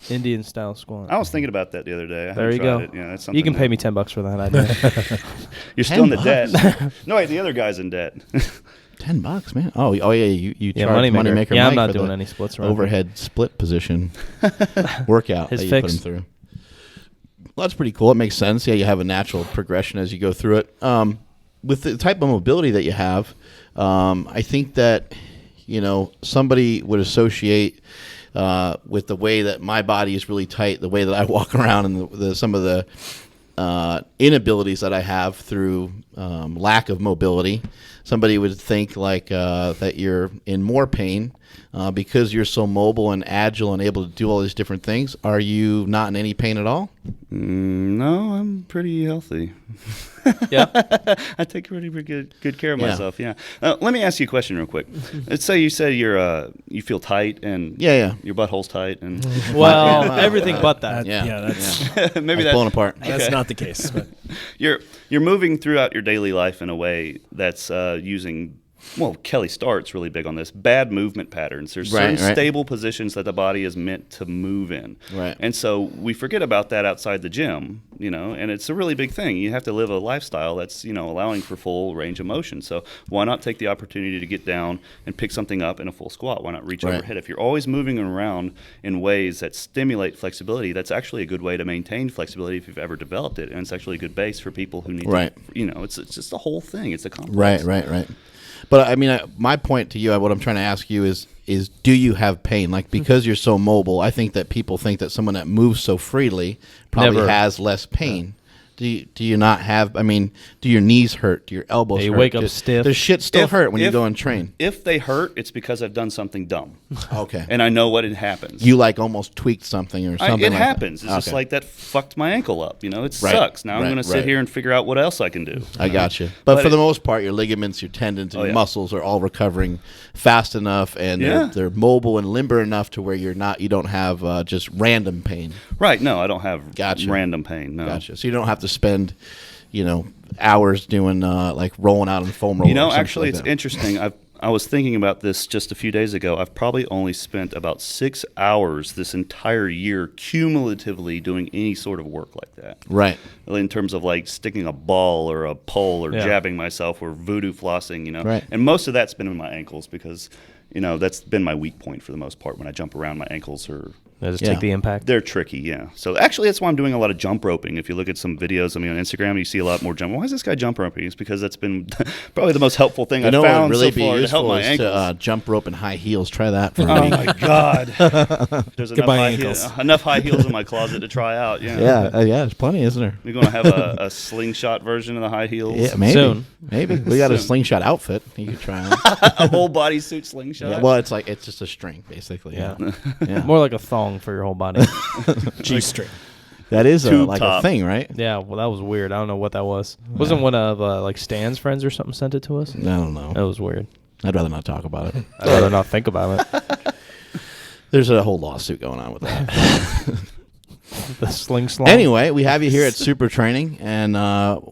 Indian style squat? I was thinking about that the other day. I There haven't you tried go. It. Yeah, that's something You can pay that- me $10 for that idea. You're still in the $10. debt. No, wait, the other guy's in debt. $10, man. Oh, yeah. You Yeah, charge Moneymaker. Moneymaker Yeah, I'm Mike not for doing the any splits around here. overhead split position workout His that you fix. put him through. Well, that's pretty cool. It makes sense. Yeah, you have a natural progression as you go through it. With the type of mobility that you have, I think that somebody would associate with the way that my body is really tight, the way that I walk around, and some of the inabilities that I have through lack of mobility. Somebody would think like that you're in more pain because you're so mobile and agile and able to do all these different things. Are you not in any pain at all? No, I'm pretty healthy. Yeah. I take pretty good care of Yeah. myself. Yeah. Let me ask you a question real quick. Let's say you say you feel tight and Yeah. your butthole's tight and Well, Yeah. everything but that. That's maybe It's pulling that apart. that's not the case. But you're moving throughout your daily life in a way that's using. Well, Kelly Start's really big on this. Bad movement patterns. There's certain Right. stable positions that the body is meant to move in. Right. And so we forget about that outside the gym, and it's a really big thing. You have to live a lifestyle that's, allowing for full range of motion. So why not take the opportunity to get down and pick something up in a full squat? Why not reach Right. overhead? If you're always moving around in ways that stimulate flexibility, that's actually a good way to maintain flexibility if you've ever developed it. And it's actually a good base for people who need Right. to, it's just a whole thing. It's a complex. Right. But I mean, my point to you, what I'm trying to ask you is do you have pain? Like, because you're so mobile, I think that people think that someone that moves so freely probably Never. has less pain. Do you not have? I mean, do your knees hurt? Do your elbows Yeah, you hurt? wake up stiff. Does shit still If- hurt when you if- go and train? If they hurt, it's because I've done something dumb. Okay. And I know what it happens. You like almost tweaked something or something. It like happens. That. It's just Okay. like that fucked my ankle up. It Right, sucks. Now I'm right, going to sit right. here and figure out what else I can do. I got you. But But for it- the most part, your ligaments, your tendons, and Oh, your yeah. muscles are all recovering fast enough, and Yeah. they're mobile and limber enough to where you don't have just random pain. Right. No, I don't have Gotcha. random pain. No. Gotcha. So you don't have to spend, hours doing like rolling out on foam rollers. or something Actually, like it's that. interesting. I was thinking about this just a few days ago. I've probably only spent about 6 hours this entire year cumulatively doing any sort of work like that. Right. In terms of like sticking a ball or a pole or Yeah. jabbing myself or voodoo flossing, Right. And most of that's been in my ankles because, that's been my weak point for the most part. When I jump around, my ankles are Just Yeah. take the impact. they're tricky, yeah. So actually, that's why I'm doing a lot of jump roping. If you look at some videos of me on Instagram, you see a lot more jump. Why is this guy jump roping? It's because that's been probably the most helpful thing I've What found would really so be far to useful help my is ankles. to jump rope in high heels. Try that for Oh me. my God! There's enough Goodbye, high, ankles. enough high heels in my closet to try out. Yeah. Yeah, there's plenty, isn't there? We're gonna have a slingshot version of the high heels. Yeah, maybe. Soon. Maybe we got a Soon. slingshot outfit. You could try on. A whole bodysuit slingshot. Yeah, well, it's just a string, basically. Yeah. Yeah. More like a thong for your whole body. G-string. That is Tube like top. a thing, right? Yeah, well, that was weird. I don't know what that was. Wasn't one of like Stan's friends or something sent it to us? I don't know. That was weird. I'd rather not talk about it. I'd rather not think about it. There's a whole lawsuit going on with that. The sling slong. Anyway, we have you here at Super Training, and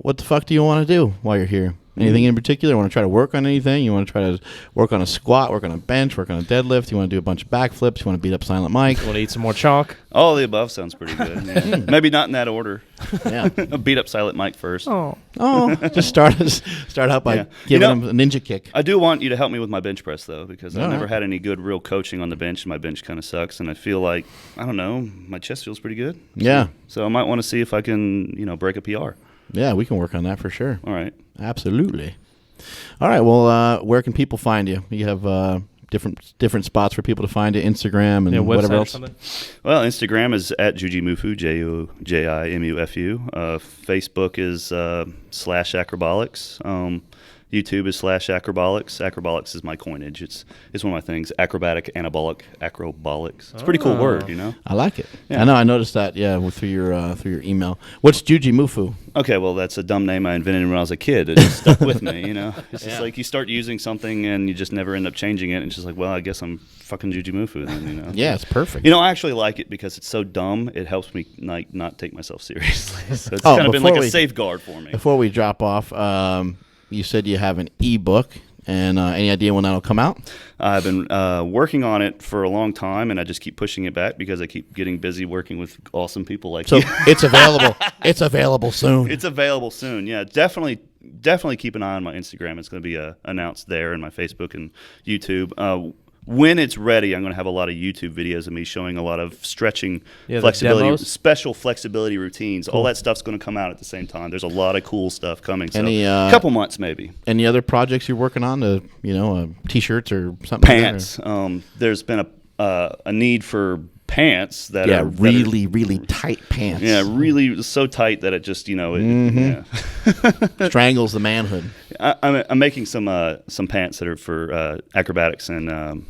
what the fuck do you want to do while you're here? Anything in particular? You want to try to work on anything? You want to try to work on a squat, work on a bench, work on a deadlift? You want to do a bunch of backflips? You want to beat up Silent Mike? Want to eat some more chalk? All of the above sounds pretty good. Yeah. Maybe not in that order. Yeah. Beat up Silent Mike first. Oh. Oh, just start out by Yeah. giving him a ninja kick. I do want you to help me with my bench press, though, because I've All never right. had any good real coaching on the bench, and my bench kind of sucks, and I feel like, I don't know, my chest feels pretty good. Yeah. So I might want to see if I can, break a PR. Yeah, we can work on that for sure. All right. Absolutely. All right. Well, where can people find you? You have different spots for people to find you, Instagram and Yeah, whatever website or else. something? Well, Instagram is at Jujimufu, Jujimufu. Facebook is /Acrobolics. YouTube is /acrobolics. Acrobolics is my coinage. It's one of my things. Acrobatic, anabolic, acrobolics. It's a pretty cool word, you know. I like it. Yeah. I know. I noticed that. Yeah, through your email. What's Jujimufu? Okay, well, that's a dumb name I invented when I was a kid. It just stuck with me, you know. It's just like you start using something and you just never end up changing it. And it's just like, well, I guess I'm fucking Jujimufu then, you know. Yeah, it's perfect. You know, I actually like it because it's so dumb. It helps me like not take myself seriously. So it's kind of been like a safeguard for me. Before we drop off, you said you have an ebook, and any idea when that'll come out? I've been working on it for a long time, and I just keep pushing it back because I keep getting busy working with awesome people like you. It's available. It's available soon. It's available soon. Yeah, definitely keep an eye on my Instagram. It's going to be announced there, and my Facebook and YouTube. When it's ready, I'm going to have a lot of YouTube videos of me showing a lot of stretching, flexibility, special flexibility routines. Cool. All that stuff's going to come out at the same time. There's a lot of cool stuff coming. So a couple months maybe. Any other projects you're working on? T-shirts or something? Pants. There's been a need for pants that are really tight pants. Yeah, really so tight that it just strangles the manhood. I'm making some pants that are for acrobatics and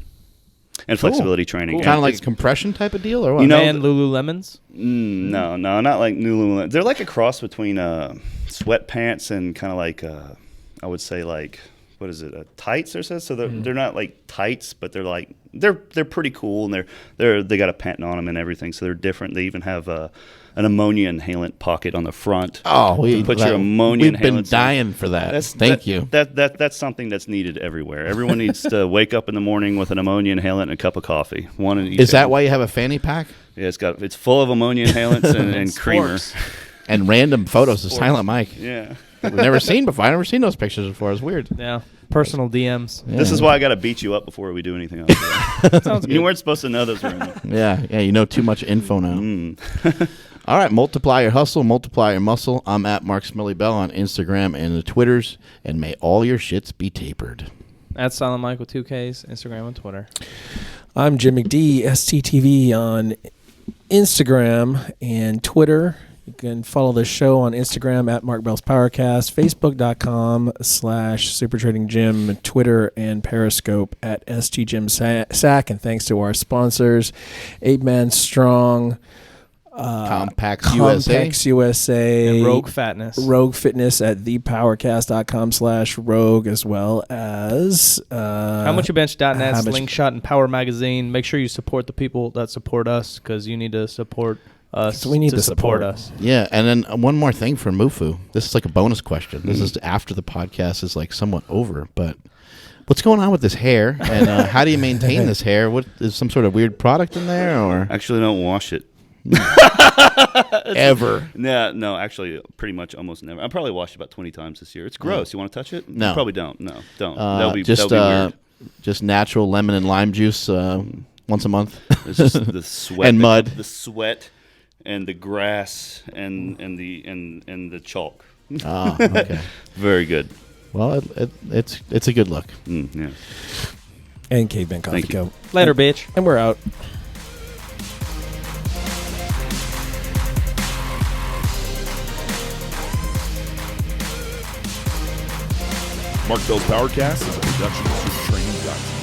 flexibility training. Cool. Kind of like a compression type of deal, or what? You know, and Lululemons? No, not like Lululemon. They're like a cross between sweatpants and kind of like I would say like, what is it? Tights or so? So they're not like tights, but they're like they're pretty cool, and they got a patent on them and everything, so they're different. They even have an ammonia inhalant pocket on the front. Oh, you put your ammonia inhalant. We've been dying for that. Thank you. That's something that's needed everywhere. Everyone needs to wake up in the morning with an ammonia inhalant and a cup of coffee. One in each. Is that why you have a fanny pack? Yeah, it's full of ammonia inhalants and creamer. And random photos of Silent Mike. Yeah. We've never seen before. I've never seen those pictures before. It's weird. Yeah. Personal DMs. Yeah. This is why I got to beat you up before we do anything else. Sounds good. You weren't supposed to know those rumors. Yeah, you know too much info now. All right, multiply your hustle, multiply your muscle. I'm at Mark Smiley Bell on Instagram and the Twitters, and may all your shits be tapered. At Silent Mike with 2 Ks, Instagram and Twitter. I'm Jim McD, STTV on Instagram and Twitter. You can follow the show on Instagram at Mark Bell's PowerCast, Facebook.com/SuperTradingGym, Twitter and Periscope at STGymSac. And thanks to our sponsors, 8 Man Strong, Compacts USA, and Rogue Fitness at thepowercast.com/rogue, as well as HowMuchYouBench.net, Slingshot, and Power Magazine. Make sure you support the people that support us, because you need to support us. We need to support us. Yeah, and then one more thing for Mufu. This is like a bonus question. This is after the podcast is like somewhat over, but what's going on with this hair, and how do you maintain this hair? What is some sort of weird product in there, or actually don't wash it ever? No, actually, pretty much almost never. I probably washed it about 20 times this year. It's gross. You want to touch it? No, you probably don't. No, don't. That'll be weird. Just natural lemon and lime juice once a month. It's just the sweat and mud, the sweat, and the grass, and the chalk. Oh, okay. Very good. Well, it's a good look. Yeah. And Caveman Coffee Co. Later, bitch. And we're out. Mark Bell's PowerCast is a production of SuperTraining.com.